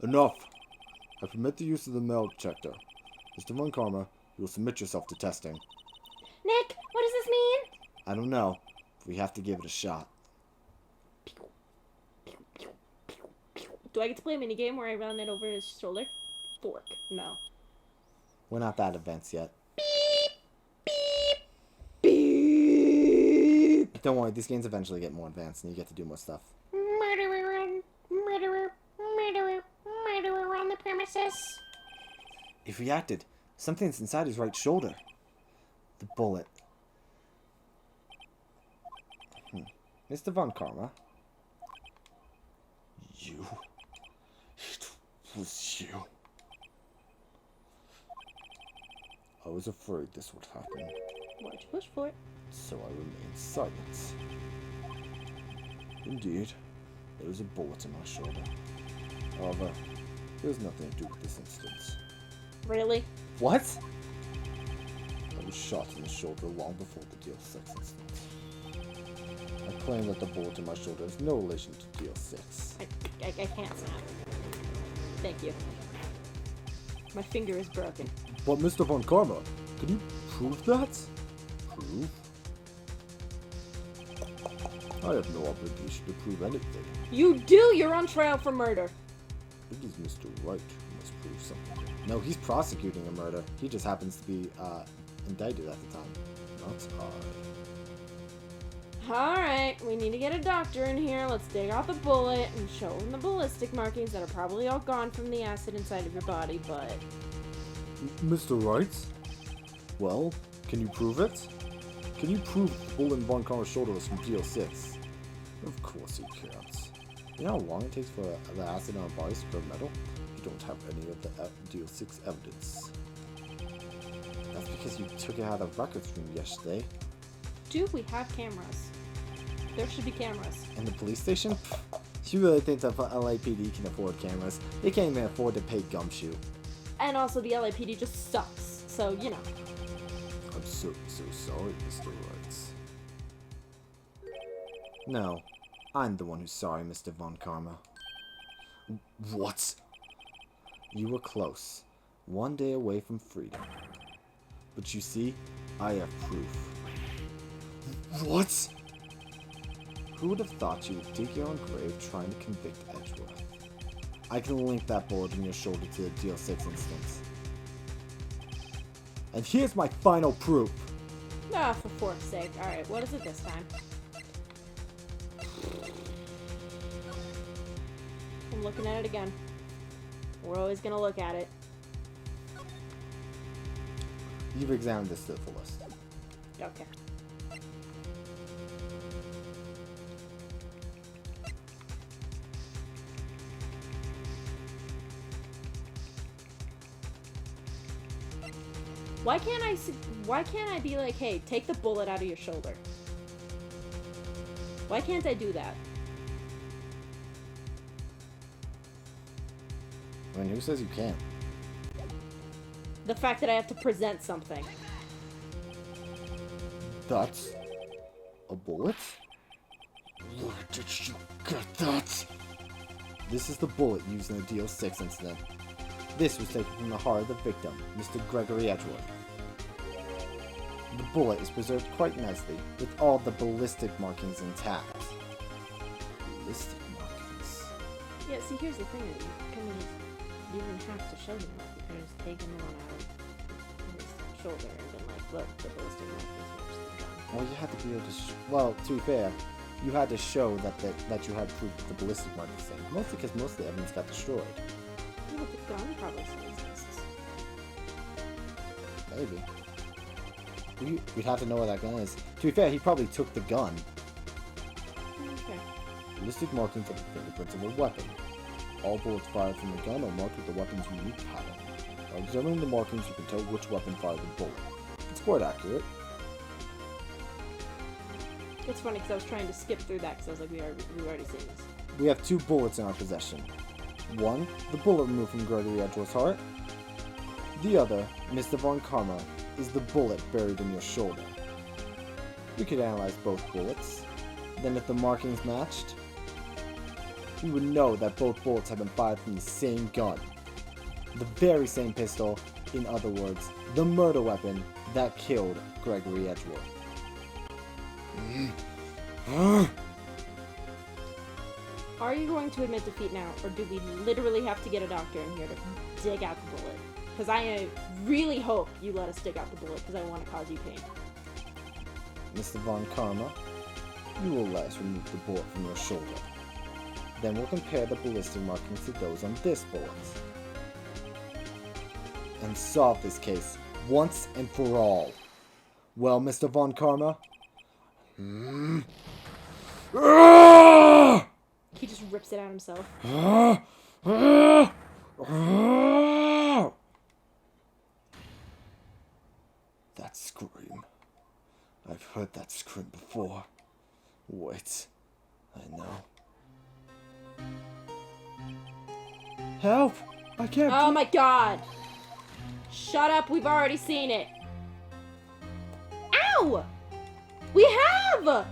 S1: Enough. I permit the use of the metal detector. Mr. Von Karma, you will submit yourself to testing.
S2: Nick, what does this mean?
S1: I don't know. We have to give it a shot.
S2: Do I get to play a minigame where I run it over his shoulder? Fork. No.
S1: We're not that advanced yet.
S2: Beep.
S1: Don't worry, these games eventually get more advanced and you get to do more stuff.
S2: Murderer, murderer, murderer, murderer on the premises.
S1: It reacted. Something's inside his right shoulder. The bullet. Mr. Von Karma. You. It was you. I was afraid this would happen.
S2: Why'd you push for it?
S1: So I remained silent. Indeed, there was a bullet in my shoulder. However, there's nothing to do with this incident.
S2: Really?
S1: What? I was shot in the shoulder long before the DL6 incident. I claim that the bullet in my shoulder has no relation to DL6.
S2: I can't snap. Thank you. My finger is broken.
S1: But Mr. Von Karma, can you prove that? Prove? I have no obligation to prove anything.
S2: You do! You're on trial for murder.
S1: It is Mr. Wright who must prove something. No, he's prosecuting a murder. He just happens to be indicted at the time. Not I.
S2: Alright, we need to get a doctor in here. Let's dig out the bullet and show him the ballistic markings that are probably all gone from the acid inside of your body, but...
S1: Mr. Wright? Well, can you prove it? Can you prove the bullet in Von Karma's shoulder was from DL6? Of course he can't. You know how long it takes for the acid in our bodies to grow metal? You don't have any of the DL6 evidence. That's because you took it out of the records room yesterday.
S2: Do we have cameras? There should be cameras.
S1: In the police station? You really think that LAPD can afford cameras? They can't even afford to pay Gumshoe.
S2: And also the LAPD just sucks, so, you know.
S1: I'm so sorry, Mr. Wright. No, I'm the one who's sorry, Mr. Von Karma. What? You were close. One day away from freedom. But you see, I have proof. What? Who would have thought you would dig your own grave trying to convict Edgeworth? I can link that bullet in your shoulder to the Deal 6 instance. And here's my final proof.
S2: Ah, for fork's sake. Alright, what is it this time? I'm looking at it again. We're always gonna look at it.
S1: You've examined this to the fullest.
S2: Okay. Why can't I be like, hey, take the bullet out of your shoulder? Why can't I do that?
S1: I mean, who says you can't?
S2: The fact that I have to present something.
S1: That's a bullet? Where did you get that? This is the bullet used in the Deal 6 incident. This was taken from the heart of the victim, Mr. Gregory Edgeworth. The bullet is preserved quite nicely, with all the ballistic markings intact. Ballistic markings?
S2: Yeah, see, here's the thing. You didn't have to show him that. You could have just taken the one out of his shoulder and been like, look, the ballistic markings match the gun.
S1: Well, you had to be able to well, to be fair, you had to show that you had proof that the ballistic markings thing. Mostly because most of the evidence got destroyed.
S2: Yeah, but the gun probably still exists.
S1: Maybe. We'd have to know where that gun is. To be fair, he probably took the gun.
S2: Okay.
S1: Ballistic markings are the fingerprints of a weapon. All bullets fired from the gun are marked with the weapon's unique pattern. By examining the markings, you can tell which weapon fired the bullet. It's quite accurate.
S2: It's funny because I was trying to skip through that because I was like, we've already seen this.
S1: We have two bullets in our possession. One, the bullet removed from Gregory Edgeworth's heart. The other, Mr. Von Karma, is the bullet buried in your shoulder. We could analyze both bullets. Then if the markings matched, we would know that both bullets have been fired from the same gun. The very same pistol, in other words, the murder weapon that killed Gregory Edgeworth.
S2: Are you going to admit defeat now, or do we literally have to get a doctor in here to dig out the bullet? Because I really hope you let us dig out the bullet, because I want to cause you pain.
S1: Mr. Von Karma, you will let us remove the bullet from your shoulder. Then we'll compare the ballistic markings to those on this bullet. And solve this case once and for all. Well, Mr. Von Karma?
S2: He just rips it out himself.
S1: That scream. I've heard that scream before. Wait, I know. Help! I can't.
S2: Oh my god! Shut up, we've already seen it. Ow! We have!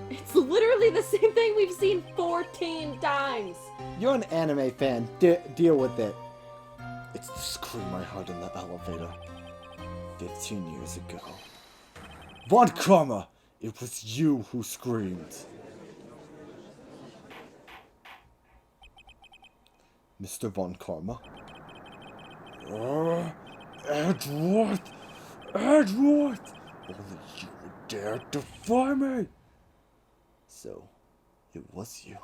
S2: It's literally the same thing we've seen 14 times.
S1: You're an anime fan. Deal with it. It's the scream I heard in the elevator 15 years ago. Von Karma, it was you who screamed. Mr. Von Karma? Edgeworth! Edgeworth! Only you would dare defy me! So, it was you.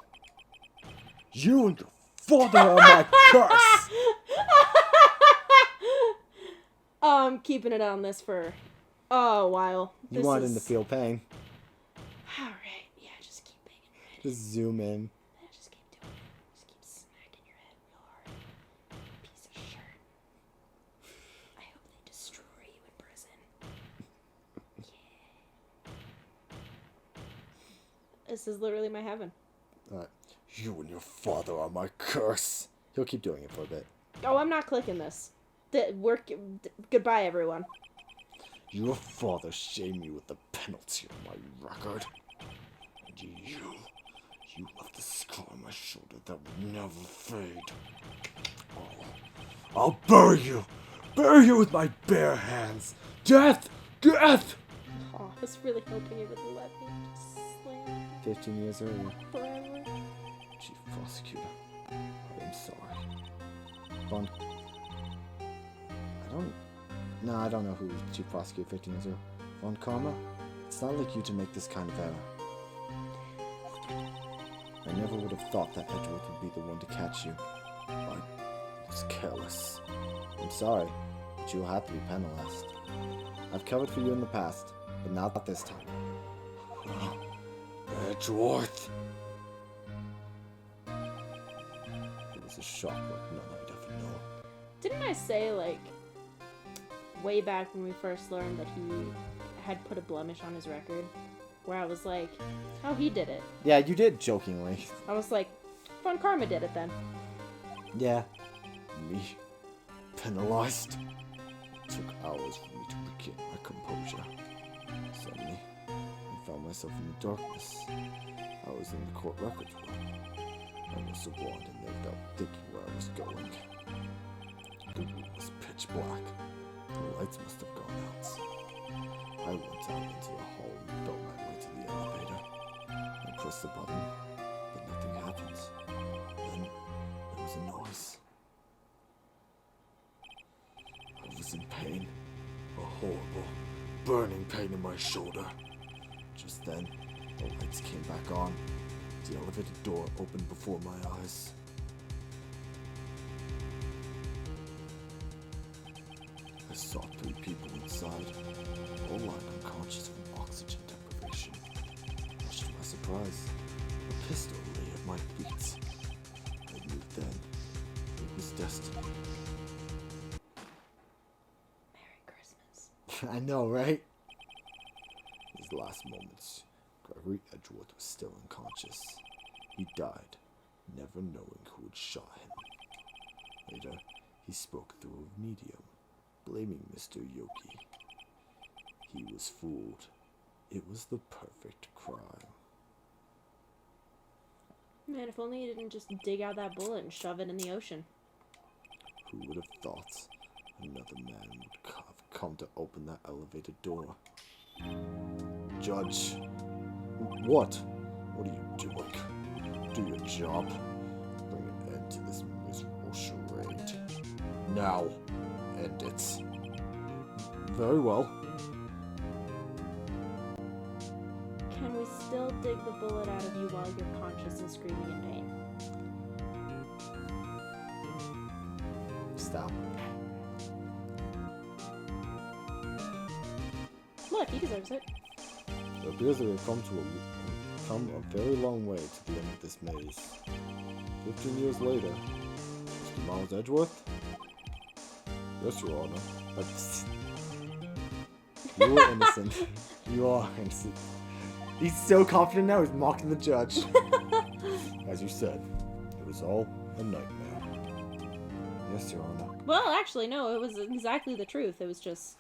S1: You and your father are my curse!
S2: I'm keeping it on this for a while.
S1: You want him to feel pain.
S2: Alright, yeah, just keep banging your head.
S1: Just zoom in.
S2: Yeah, just keep doing it. Just keep smacking your head real hard. Piece of shirt. I hope they destroy you in prison. Yeah. This is literally my heaven.
S1: You and your father are my curse. He'll keep doing it for a bit.
S2: Oh, I'm not clicking this. Goodbye, everyone.
S1: Your father shamed me with the penalty on my record. And you
S3: You left a scar on my shoulder that will never fade. Oh, I'll bury you! Bury you with my bare hands! Death! Death!
S2: Oh, I was really hoping it would let me just slam
S3: 15 years earlier.
S2: forever.
S3: Chief Prosecutor, I am sorry. Bond. I don't know who was Chief Prosecutor 15 years ago. Von Karma, it's not like you to make this kind of error. I never would have thought that Edgeworth would be the one to catch you. I was careless. I'm sorry, but you will have to be penalized. I've covered for you in the past, but not this time. Edgeworth! It was a shock like none I'd ever known.
S2: Didn't I say, like, way back when we first learned that he had put a blemish on his record? Where I was like, oh, he did it.
S3: Yeah, you did, jokingly.
S2: I was like, Von Karma did it then.
S3: Yeah. Me. Penalized. It took hours for me to regain my composure. Suddenly, I found myself in the darkness. I was in the court records room. I must have wandered in there without thinking where I was going. The room was pitch black. The lights must have gone out. I went out into the hall and felt my way to the elevator. I pressed the button, but nothing happened. Then there was a noise. I was in pain. A horrible, burning pain in my shoulder. Just then, the lights came back on. The elevator door opened before my eyes. I saw 3 people inside, all lying unconscious from oxygen deprivation. Much to my surprise, a pistol lay at my feet. I knew then it was destiny.
S2: Merry Christmas.
S3: I know, right? His last moments, Gregory Edgeworth was still unconscious. He died, never knowing who had shot him. Later, he spoke through a medium, blaming Mr. Yoki. He was fooled. It was the perfect crime.
S2: Man, if only he didn't just dig out that bullet and shove it in the ocean.
S3: Who would have thought another man would have come to open that elevator door? Judge. What? What are you doing? Do your job. Bring an end to this miserable charade. Now. End it. Very well.
S2: Can we still dig the bullet out of you while you're conscious and screaming in pain?
S3: Stop.
S2: Look, he deserves it.
S3: It appears that we've come a very long way to the end of this maze. 15 years later, Mr. Miles Edgeworth? Yes, Your Honor. You were innocent. You are innocent. He's so confident now, he's mocking the judge. As you said, it was all a nightmare. Yes, Your Honor.
S2: Well, actually, no, it was exactly the truth. It was just...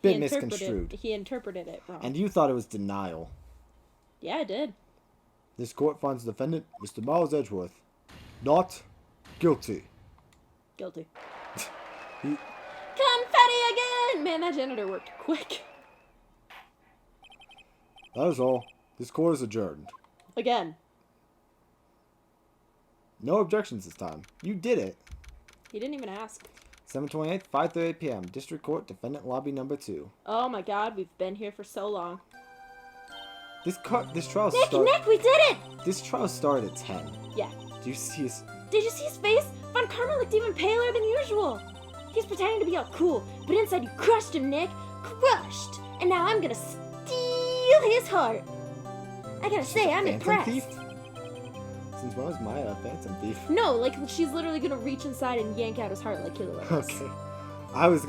S3: Bit misconstrued.
S2: He interpreted it wrong.
S3: And you thought it was denial.
S2: Yeah, I did.
S3: This court finds the defendant, Mr. Miles Edgeworth, not guilty.
S2: Guilty.
S3: He...
S2: Confetti again! Man, that janitor worked quick.
S3: That is all. This court is adjourned.
S2: Again.
S3: No objections this time. You did it.
S2: He didn't even ask.
S3: 7/28, 5:30 p.m. District Court, Defendant Lobby Number 2.
S2: Oh my god, we've been here for so long.
S3: This trial
S2: Nick, we did it!
S3: This trial started at 10.
S2: Yeah.
S3: Do you see his...
S2: Did you see his face? Von Karma looked even paler than usual. He's pretending to be all cool, but inside you crushed him, Nick. Crushed! And now I'm gonna steal his heart. I gotta say, I'm impressed.
S3: Thief? Since when was my Phantom Thief?
S2: No, like, she's literally gonna reach inside and yank out his heart like Killer was.
S3: Okay. I was,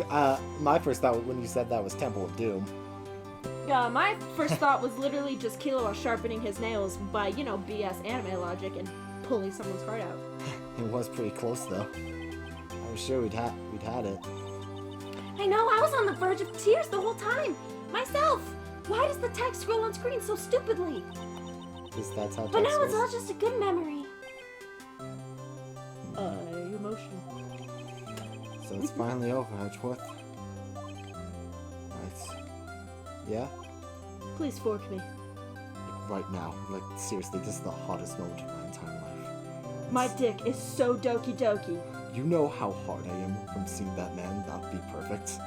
S3: my first thought when you said that was Temple of Doom.
S2: My first thought was literally just Kilo sharpening his nails by, you know, BS anime logic and pulling someone's heart out.
S3: It was pretty close, though. I was sure we'd had it.
S2: I know, I was on the verge of tears the whole time. Myself. Why does the text scroll on screen so stupidly?
S1: That's how
S2: But
S1: text
S2: now it's all
S1: was?
S2: just a good memory. Emotion.
S1: So it's finally over, Edgeworth. Right. Yeah?
S2: Please fork me.
S1: Like, right now. Like, seriously, this is the hottest moment of my entire life.
S2: My dick is so doki doki.
S1: You know how hard I am from seeing that man not be perfect?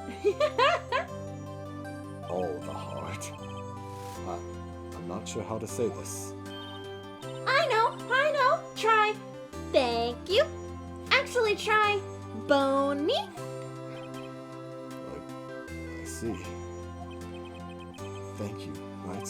S1: All the heart. I'm not sure how to say this.
S2: I know. Try. Thank you. Actually, try. Bone me.
S1: I see. Thank you, right?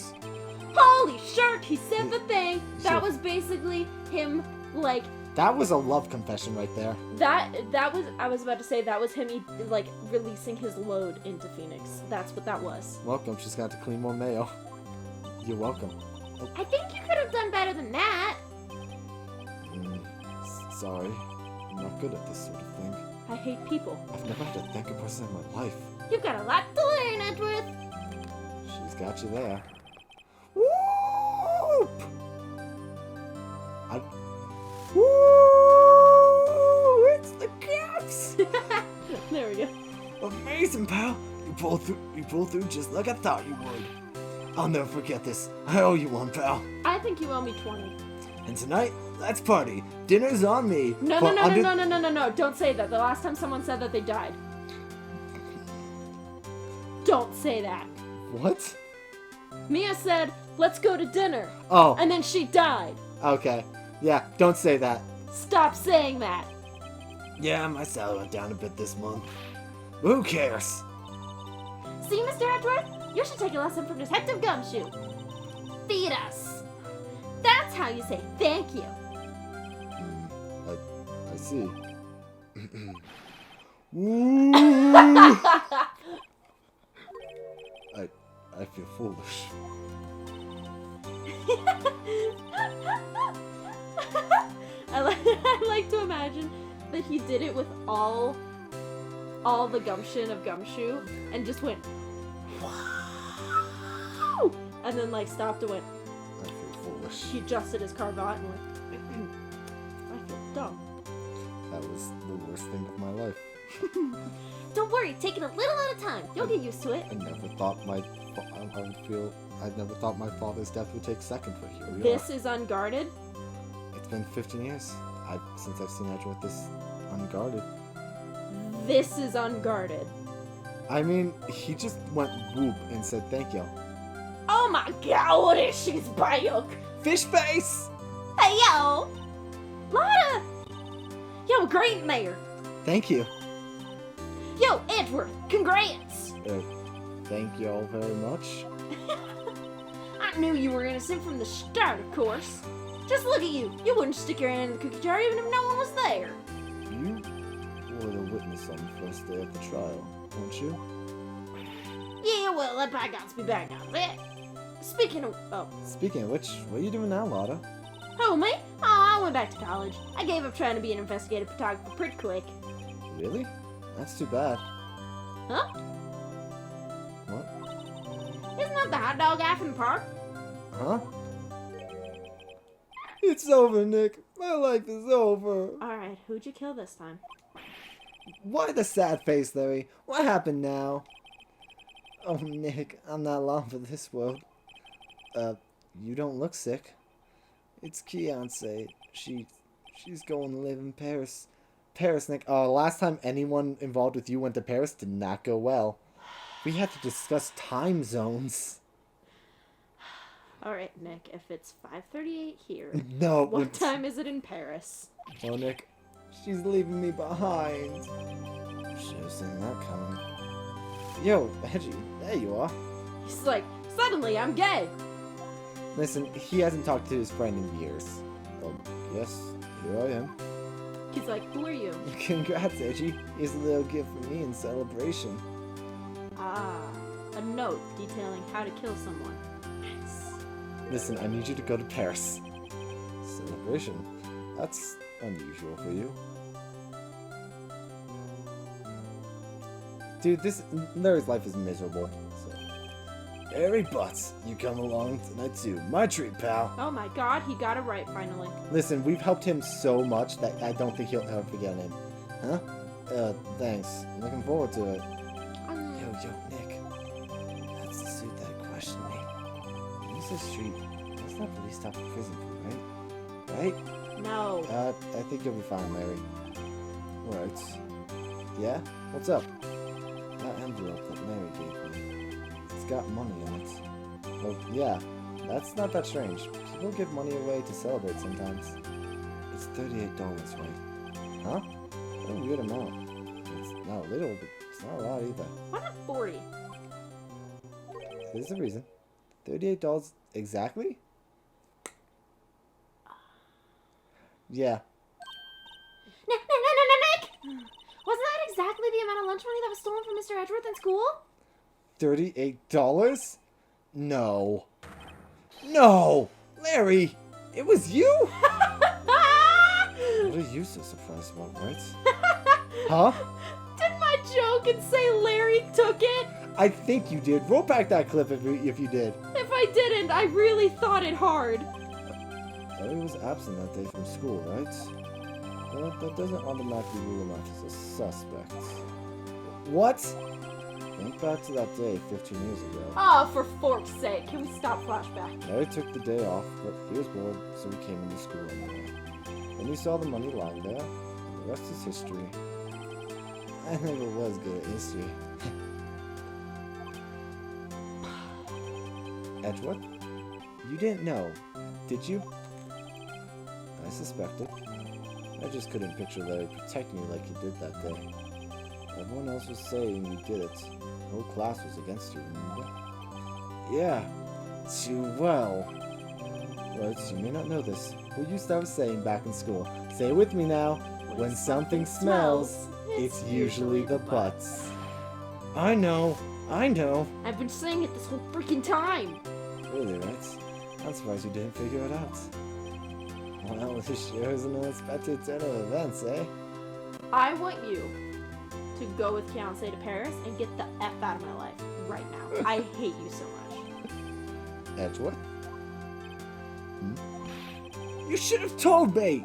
S2: Holy shark, he said the thing.
S1: Yeah.
S2: That was basically him, like,
S1: That was a love confession right there.
S2: that was, I was about to say, that was him, like, releasing his load into Phoenix. That's what that was.
S1: Welcome, she's got to clean more mayo. You're welcome.
S2: I think you could have done better than that.
S1: Sorry. I'm not good at this sort of thing.
S2: I hate people.
S1: I've never had to thank a person in my life.
S2: You've got a lot to learn, Edward.
S1: She's got you there. Whoop! Woo! It's the cats!
S2: There we go.
S1: Amazing, pal! You pulled through just like I thought you would. I'll never forget this. I owe you one, pal.
S2: I think you owe me 20.
S1: And tonight, let's party. Dinner's on me.
S2: No. Don't say that. The last time someone said that, they died. Don't say that.
S1: What?
S2: Mia said, let's go to dinner.
S1: Oh,
S2: And then she died.
S1: okay. Yeah, don't say that.
S2: Stop saying that.
S1: Yeah, my salary went down a bit this month. But who cares?
S2: See, Mr. Edward? You should take a lesson from Detective Gumshoe. Feed us. That's how you say thank you.
S1: I see. Ooh. I feel foolish.
S2: I like to imagine that he did it with all the gumption of Gumshoe and just went, wow! And then like stopped and went,
S1: I feel foolish.
S2: he adjusted his cravat and went, I feel dumb.
S1: That was the worst thing of my life.
S2: Don't worry, take it a little at a time. You'll get used to it.
S1: I never thought I never thought my father's death would take second, but here we
S2: This
S1: are.
S2: is unguarded.
S1: It's been 15 years since I've seen Edgeworth this unguarded.
S2: This is unguarded.
S1: I mean, he just went whoop and said thank you.
S2: Oh my god, what is she's bayok?
S1: Fish face!
S2: Hey yo! Lotta! Yo, great in there!
S1: Thank you.
S2: Yo, Edward, congrats!
S1: Thank you all very much.
S2: I knew you were innocent from the start, of course. Just look at you. You wouldn't stick your hand in the cookie jar even if no one was there.
S1: You were the witness on the first day of the trial, weren't you?
S2: Yeah, well, let bygones be bygones, eh? Speaking of
S1: Speaking of which, what are you doing now, Lotta?
S2: who, me? Oh, I went back to college. I gave up trying to be an investigative photographer pretty quick.
S1: Really? That's too bad.
S2: Huh?
S1: What?
S2: Isn't that the hot dog guy from the park?
S1: Huh? It's over, Nick. My life is over.
S2: Alright, who'd you kill this time?
S1: Why the sad face, Larry? What happened now? Oh, Nick, I'm not long for this world. You don't look sick. It's Keonce. She's going to live in Paris. Paris, Nick. Last time anyone involved with you went to Paris did not go well. We had to discuss time zones.
S2: Alright, Nick, if it's 5:38 here,
S1: No.
S2: what time is it in Paris?
S1: Oh, Nick. She's leaving me behind. Should have seen that coming. Yo, Edgy, there you are.
S2: He's like, suddenly I'm gay!
S1: Listen, he hasn't talked to his friend in years. Oh, yes, here I am.
S2: He's like, who are you?
S1: Congrats, Edgy. Here's a little gift from me in celebration.
S2: Ah, a note detailing how to kill someone. Nice.
S1: Listen, I need you to go to Paris. Celebration? That's unusual for you. Dude, Larry's life is miserable. So. Harry Butts, you come along tonight too. My treat, pal.
S2: Oh my god, he got it right finally.
S1: Listen, we've helped him so much that I don't think he'll ever forget him. Huh? Thanks. I'm looking forward to it. Yo, Nick. That's the suit that questioned me. When you said street, that's not police stop in prison for, right? Right?
S2: No.
S1: I think you'll be fine, Larry. Right. Yeah? What's up? That envelope that Mary gave me. It's got money in it. Well, yeah. That's not that strange. People give money away to celebrate sometimes. It's $38, right? Huh? What a weird amount. It's not a little, but it's not a lot either.
S2: Why not 40?
S1: There's a reason. $38 exactly? Yeah.
S2: Nick! Wasn't that exactly the amount of lunch money that was stolen from Mr. Edgeworth in school?
S1: $38? No. No! Larry! It was you? What are you so surprised about, right? Huh?
S2: Didn't I joke and say Larry took it?
S1: I think you did. Roll back that clip if you did.
S2: If I didn't, I really thought it hard.
S1: Larry was absent that day from school, right? But that doesn't automatically rule him out as a suspect. What? Think back to that day 15 years ago.
S2: Oh, for fork's sake, can we stop flashback?
S1: Larry took the day off, but he was bored, so he came into school anyway. Then he saw the money lying there, and the rest is history. I never was good at history. Edgeworth? You didn't know, did you? I suspected. I just couldn't picture Larry protecting you like he did that day. Everyone else was saying you did it. The whole class was against you, remember? Yeah, too well. Right, you may not know this. We used to have a saying back in school. Say it with me now. When something smells, it's usually the butts. I know.
S2: I've been saying it this whole freaking time.
S1: Really, right? I'm surprised you didn't figure it out. Well, this sure is an unexpected turn of events, eh?
S2: I want you to go with Fiancé to Paris and get the F out of my life right now. I hate you so much.
S1: Edgeworth? You should have told me!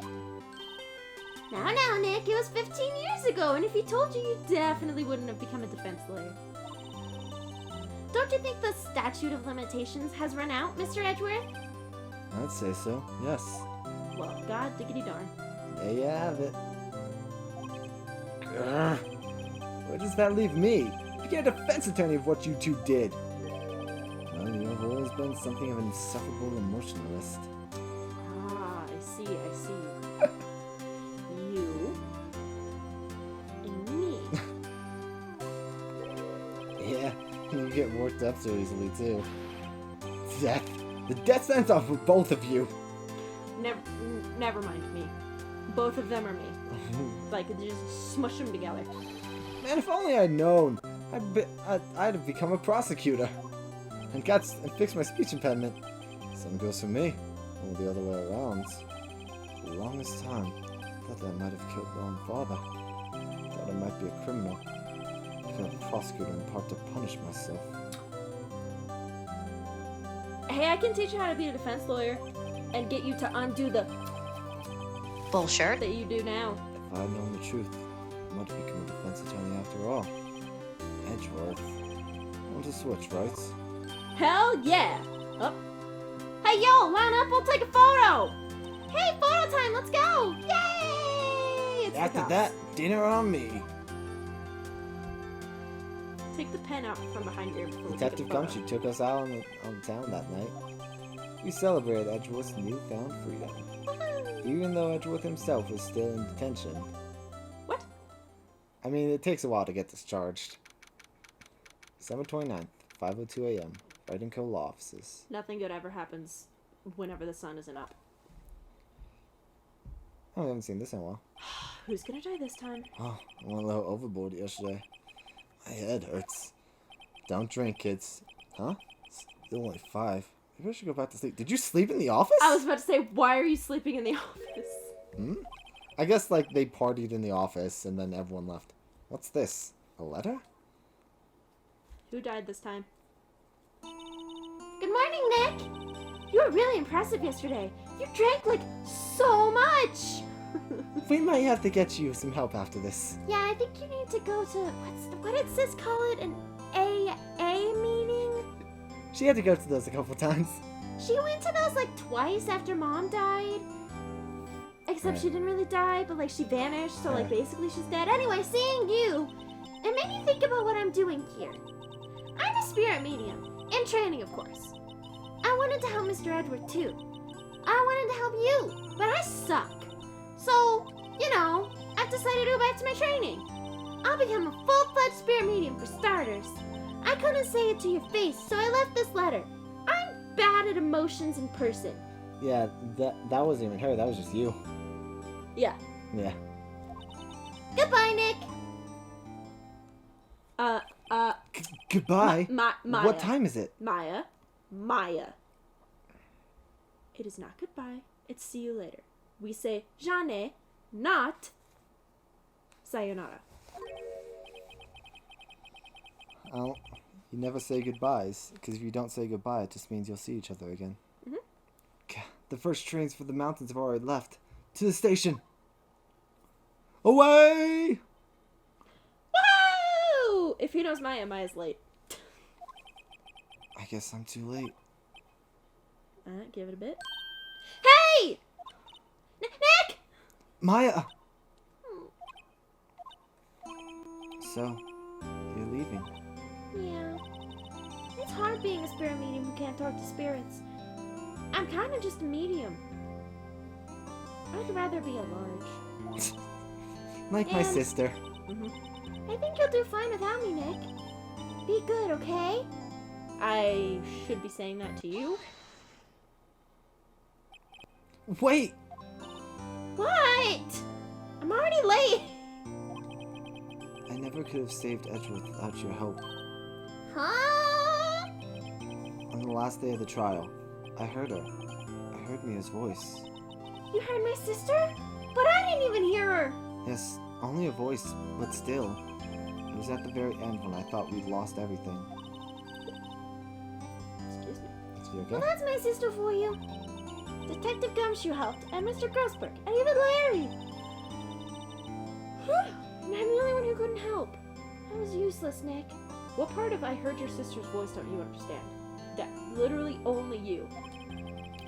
S2: Now, Nick, it was 15 years ago, and if he told you, you definitely wouldn't have become a defense lawyer. Don't you think the statute of limitations has run out, Mr. Edgeworth?
S1: I'd say so, yes.
S2: Well, god diggity darn.
S1: There you have it. Grr. Where does that leave me? You get a defense attorney of what you two did. Well, you have always been something of an insufferable emotionalist.
S2: Ah, I see. You and me.
S1: Yeah, you get worked up so easily, too. Death. The death sentence off with both of you.
S2: Never mind me. Both of them are me. Like, just smush them together.
S1: Man, if only I'd known. I'd have become a prosecutor. And fixed my speech impediment. Same goes for me. Or the other way around. For the longest time, I thought that I might have killed my own father. Thought I might be a criminal. Become a prosecutor in part to punish myself.
S2: Hey, I can teach you how to be a defense lawyer and get you to undo the
S4: bullshit
S2: that you do now.
S1: If I'd known the truth, I might have become a defense attorney after all. Edgeworth. Want to switch, right?
S2: Hell yeah! Oh. Hey, yo, line up, we'll take a photo! Hey, photo time, let's go! Yay! It's
S1: After that, dinner on me.
S2: Take the pen out from behind your before
S1: Detective Gumshoe took us out on town that night. We celebrated Edgeworth's newfound freedom. Even though Edgeworth himself was still in detention.
S2: What?
S1: I mean, it takes a while to get discharged. December 29th, 5:02 a.m. Wright & Co. law offices.
S2: Nothing good ever happens whenever the sun isn't up.
S1: Oh, I haven't seen this in a while.
S2: Who's gonna die this time?
S1: Oh, I went a little overboard yesterday. My head hurts. Don't drink, kids. Huh? Still only 5. Maybe I should go back to sleep. Did you sleep in the office?
S2: I was about to say, why are you sleeping in the office?
S1: I guess, like, they partied in the office and then everyone left. What's this? A letter?
S2: Who died this time? morning, Nick! You were really impressive yesterday. You drank, like, so much!
S1: We might have to get you some help after this.
S2: Yeah, I think you need to go to, what did Sis call it? An AA meeting?
S1: She had to go to those a couple times.
S2: She went to those, like, twice after Mom died. Except she didn't really die, but, like, she vanished, so, like, basically she's dead. Anyway, seeing you, it made me think about what I'm doing here. I'm a spirit medium, in training, of course. I wanted to help Mr. Edward, too. I wanted to help you, but I suck. So, you know, I've decided to go back to my training. I'll become a full-fledged spirit medium for starters. I couldn't say it to your face, so I left this letter. I'm bad at emotions in person.
S1: Yeah, that wasn't even her, that was just you.
S2: Yeah.
S1: Yeah.
S2: Goodbye, Nick.
S1: Goodbye?
S2: Maya.
S1: What time is it?
S2: Maya. It is not goodbye. It's see you later. We say jamais, not sayonara.
S1: Oh, you never say goodbyes, because if you don't say goodbye, it just means you'll see each other again. Mm-hmm. The first trains for the mountains have already left. To the station! Away!
S2: Woo! If he knows Maya, Maya's late.
S1: I guess I'm too late.
S2: Give it a bit. Hey! Nick!
S1: Maya! So, you're leaving.
S2: Yeah. It's hard being a spirit medium who can't talk to spirits. I'm kind of just a medium. I'd rather be a large.
S1: Like my sister.
S2: I think you'll do fine without me, Nick. Be good, okay? I should be saying that to you.
S1: Wait!
S2: What? I'm already late.
S1: I never could have saved Edgeworth without your help.
S2: Huh?
S1: On the last day of the trial, I heard her. I heard Mia's voice.
S2: You heard my sister? But I didn't even hear her.
S1: Yes, only a voice, but still. It was at the very end when I thought we'd lost everything.
S2: Excuse me.
S1: Is he okay?
S2: Well, that's my sister for you. Detective Gumshoe helped, and Mr. Grossberg, and even Larry. And I'm the only one who couldn't help. I was useless, Nick. What part of I heard your sister's voice don't you understand? That literally only you.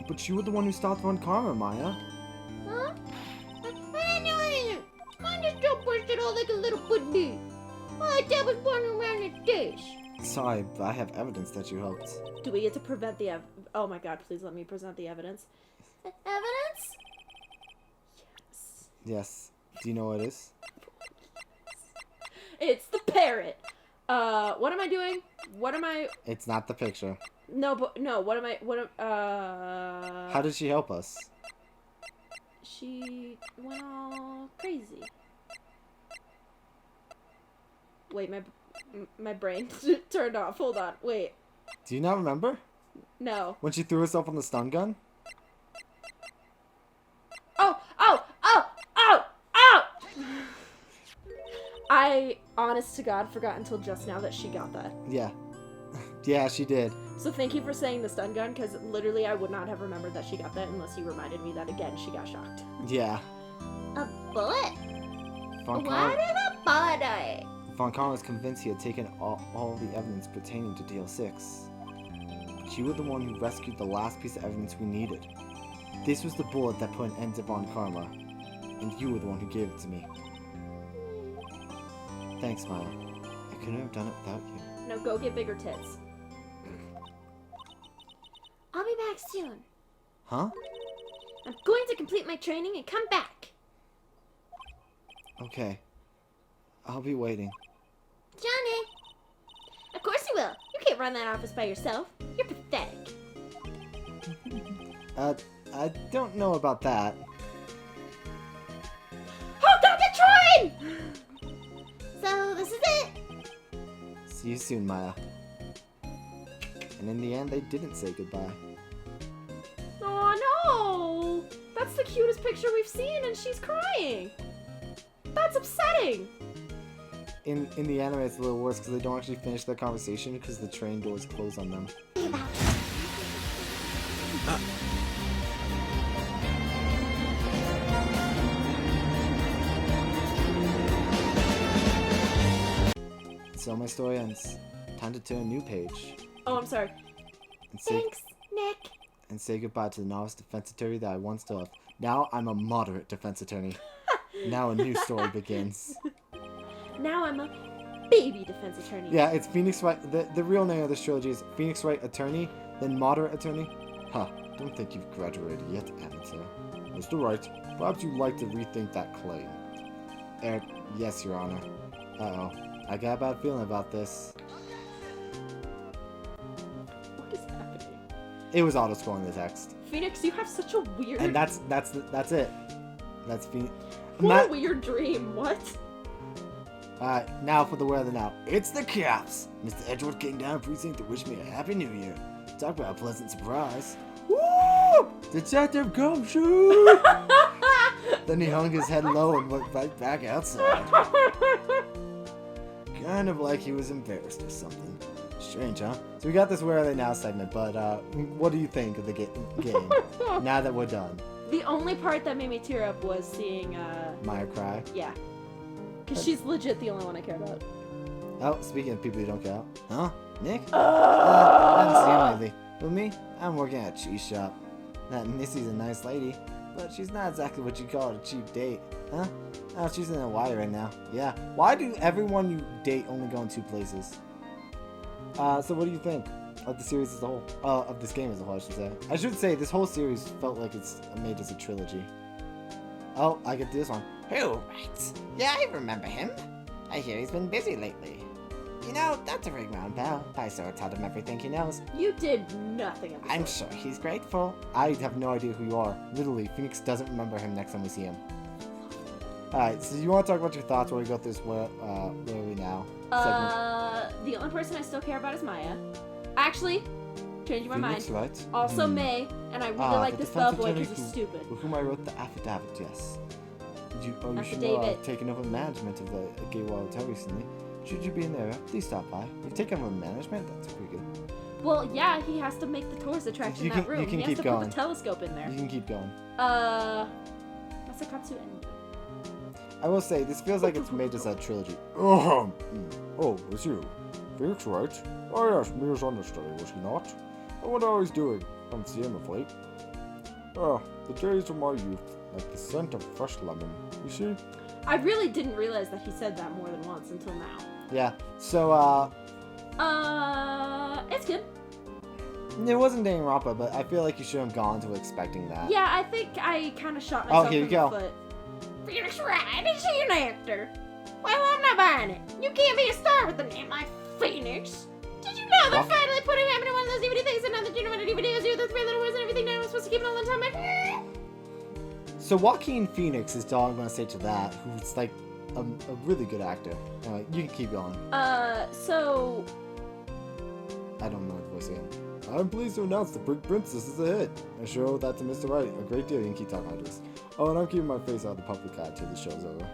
S1: But you were the one who stopped Von Karma, Maya.
S2: Huh? I didn't do anything. I just got busted all like a little pudding. My dad was wandering around the dish.
S1: Sorry, but I have evidence that you helped.
S2: Do we get to prevent the oh my god, please let me present the evidence. Evidence? Yes.
S1: Yes. Do you know what it is?
S2: It's the parrot. What am I doing? What am I...
S1: It's not the picture.
S2: No, but, no, what am I,
S1: How did she help us?
S2: She went all crazy. Wait, my brain turned off. Hold on, wait.
S1: Do you not remember?
S2: No.
S1: When she threw herself on the stun gun?
S2: Oh! I, honest to God, forgot until just now that she got that.
S1: Yeah. Yeah, she did.
S2: So thank you for saying the stun gun, because literally I would not have remembered that she got that unless you reminded me that again she got shocked.
S1: Yeah.
S2: A bullet?
S1: Von
S2: Why did a bullet die?
S1: Von Karma was convinced he had taken all the evidence pertaining to DL6. But you were the one who rescued the last piece of evidence we needed. This was the bullet that put an end to Von Karma, and you were the one who gave it to me. Thanks, Maya. I couldn't have done it without you.
S2: No, go get bigger tits. I'll be back soon.
S1: Huh?
S2: I'm going to complete my training and come back.
S1: Okay. I'll be waiting.
S2: Johnny! Of course you will. You can't run that office by yourself. You're pathetic.
S1: I don't know about that.
S2: Hold on the train! So, this is it.
S1: See you soon, Maya. And in the end, they didn't say goodbye.
S2: Oh no! That's the cutest picture we've seen, and she's crying. That's upsetting.
S1: In the anime, it's a little worse because they don't actually finish their conversation because the train doors close on them. So my story ends. Time to turn a new page.
S2: Oh, I'm sorry.
S1: And say,
S2: Thanks, Nick.
S1: and say goodbye to the novice defense attorney that I once loved. Now I'm a moderate defense attorney. Now a new story begins.
S2: Now I'm a baby defense attorney.
S1: Yeah, it's Phoenix Wright. The real name of this trilogy is Phoenix Wright Attorney, then Moderate Attorney. Huh, don't think you've graduated yet, amateur. Mr. Wright, perhaps you'd like to rethink that claim. Eric, yes, Your Honor. Uh-oh, I got a bad feeling about this.
S2: What is happening?
S1: It was auto-scrolling the text.
S2: Phoenix, you have such a weird...
S1: And that's it. That's Phoenix.
S2: What a weird dream. What?
S1: Alright, now for the word of the now. It's the cops! Mr. Edgeworth came down precinct to wish me a happy new year. Talk about a pleasant surprise. Woo! Detective Gumshoe! Then he hung his head low and went right back outside. Kind of like he was embarrassed or something. Strange, huh? So we got this Where Are They Now segment, but what do you think of the game now that we're done?
S2: The only part that made me tear up was seeing,
S1: Maya cry?
S2: Yeah. Because she's legit the only one I care about.
S1: Oh, speaking of people who don't count. Huh? Nick? I haven't seen him lately. With me, I'm working at a cheese shop. That Nissy's a nice lady, but she's not exactly what you call a cheap date. Huh? Oh, she's in Hawaii right now. Yeah. Why do everyone you date only go in 2 places? So what do you think of the series as a whole? Of this game as a whole, I should say. I should say, this whole series felt like it's made as a trilogy. Oh, I get this one.
S5: Who, Wright? Yeah, I remember him. I hear he's been busy lately. You know, that's a ring round bell. I sort of taught him everything he knows.
S2: You did nothing of the
S5: I'm
S2: sort.
S5: sure he's grateful.
S1: I have no idea who you are. Literally, Phoenix doesn't remember him next time we see him. Alright, so you want to talk about your thoughts while we go through this Where Are We Now segment?
S2: The only person I still care about is Maya. Actually, changing my
S1: Phoenix,
S2: mind.
S1: right?
S2: Also May, and I really like
S1: the
S2: this
S1: defense
S2: bellboy
S1: attorney
S2: because he's
S1: who-
S2: stupid.
S1: With whom I wrote the affidavit, yes. You should
S2: Affidavit.
S1: taken over management of the Gateway Hotel recently. Should you be in there, please stop by. You've taken over management? That's pretty good.
S2: Well, yeah, he has to make the tourist attraction
S1: You
S2: in that
S1: can-
S2: room.
S1: you can
S2: He has
S1: keep
S2: to
S1: going.
S2: put the telescope in there.
S1: You can keep going.
S2: Masakatsu and
S1: I will say, this feels like it's made as a trilogy.
S3: Oh, it's you. Phoenix Wright? Oh yes, Mia's understudy, was he not? I wonder how he's doing. Don't see him of late. Oh, the days of my youth, like the scent of fresh lemon. You see?
S2: I really didn't realize that he said that more than once until now.
S1: Yeah, so,
S2: It's good.
S1: it wasn't Danganronpa, but I feel like you should have gone to expecting that.
S2: Yeah, I think I kind of shot myself
S1: here you
S2: in
S1: go.
S2: the foot. Phoenix Wright, is he an actor? Well, I'm not buying it. You can't be a star with the name like Phoenix. Did you know they're
S1: What?
S2: finally putting him in one of those DVD things and now that you know what a DVD is, you the 3 little words and everything now I'm supposed to keep it all the time?
S1: So Joaquin Phoenix is all I'm going to say to that, who's like a really good actor. Anyway, you can keep going.
S2: So...
S1: I don't know the voice again.
S3: I'm pleased to announce the Pink Princess is a hit. I show that to Mr. Wright a great deal. You can keep talking about this. Oh, and I'm keeping my face out of the public eye till the show's over.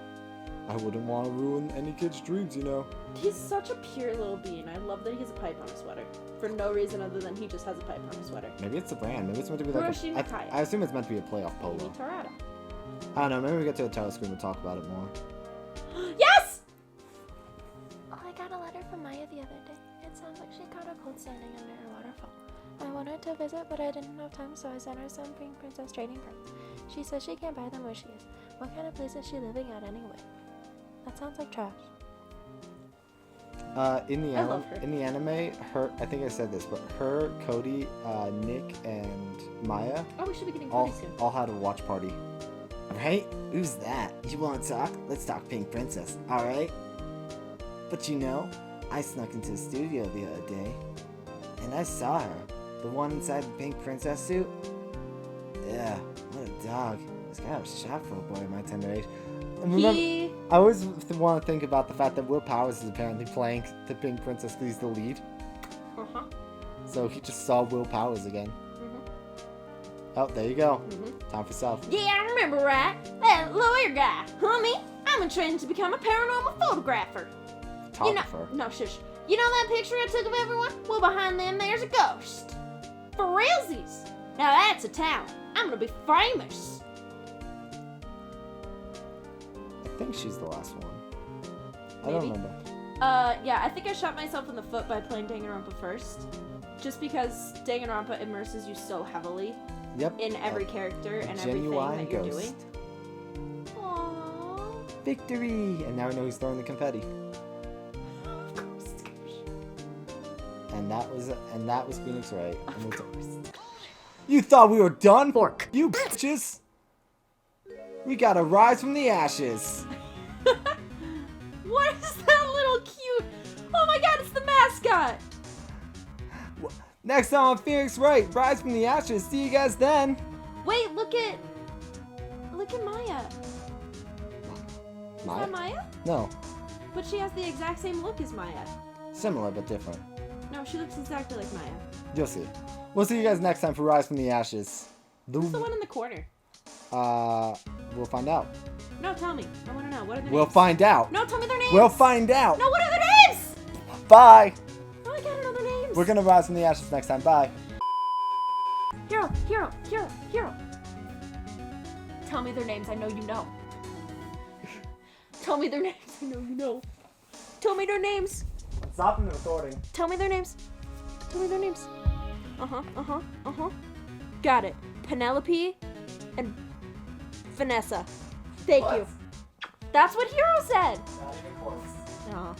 S3: I wouldn't want to ruin any kid's dreams, you know.
S2: He's such a pure little being. I love that he has a pipe on his sweater. For no reason other than he just has a pipe on his sweater.
S1: Maybe it's the brand. Maybe it's meant to be like
S2: Hiroshi
S1: a...
S2: Mikaya.
S1: I assume it's meant to be a playoff
S2: Amy
S1: polo.
S2: Torada.
S1: I don't know. Maybe we get to the title screen and talk about it more.
S2: Yes!
S6: Oh, I got a letter from Maya the other day. It sounds like she caught a cold standing under a waterfall. I wanted to visit, but I didn't have time, so I sent her some Pink Princess trading cards. She says she can't buy them where she is. What kind of place is she living at anyway? That sounds like trash.
S1: In the
S2: I love her.
S1: anime, her, I think I said this, but her, Cody, Nick, and Maya
S2: Oh, we should be getting
S1: all,
S2: Cody soon.
S1: all had a watch party.
S5: Right? Who's that? You want to talk? Let's talk Pink Princess, alright? But you know, I snuck into the studio the other day, and I saw her. The one inside the Pink Princess suit. Yeah, what a dog. He's kind of sharp for a boy of my tender age.
S1: And remember,
S2: He...
S1: I always want to think about the fact that Will Powers is apparently playing the Pink Princess because he's the lead.
S2: Uh-huh.
S1: So he just saw Will Powers again.
S2: Mm-hmm.
S1: Oh, there you go.
S2: Mm-hmm.
S1: Time for self.
S2: Yeah, I remember, right? That lawyer guy. Homie, I'm in training to become a paranormal photographer. You know...
S1: Photographer.
S2: No, shush. You know that picture I took of everyone? Well, behind them, there's a ghost. For realsies. Now that's a talent. I'm gonna be famous.
S5: I think she's the last one. I don't
S2: Maybe.
S5: remember.
S2: Yeah, I think I shot myself in the foot by playing Danganronpa first. Just because Danganronpa immerses you so heavily
S5: Yep.
S2: in every character and everything
S5: Genuine
S2: that you're
S5: ghost.
S2: doing. Aww.
S5: Victory! And now I know he's throwing the confetti. And that was Phoenix Wright. And you thought we were done?
S4: Fork.
S5: You bitches! We gotta rise from the ashes.
S2: What is that little cute? Oh my god, it's the mascot!
S5: Next time on Phoenix Wright, rise from the ashes. See you guys then.
S2: Wait, look at Maya. Is
S5: Maya?
S2: that Maya?
S5: No,
S2: But she has the exact same look as Maya.
S5: similar but different.
S2: No, she looks exactly like Maya.
S5: You'll see. We'll see you guys next time for Rise from the Ashes.
S2: Who's the one in the corner?
S5: We'll find out.
S2: No, tell me. I want to know. What are their
S5: We'll
S2: names?
S5: find out.
S2: No, tell me their names.
S5: We'll find out.
S2: No, what are their names?
S5: Bye.
S2: Oh, I gotta know their names.
S5: We're gonna rise from the ashes next time. Bye.
S2: Hero. Tell me their names. I know you know. Tell me their names. I know you know. Tell me their names.
S5: Stop the recording.
S2: Tell me their names. Got it. Penelope and Vanessa. Thank you. That's what Hero said.
S5: Not even close.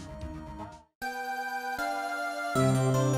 S2: Oh.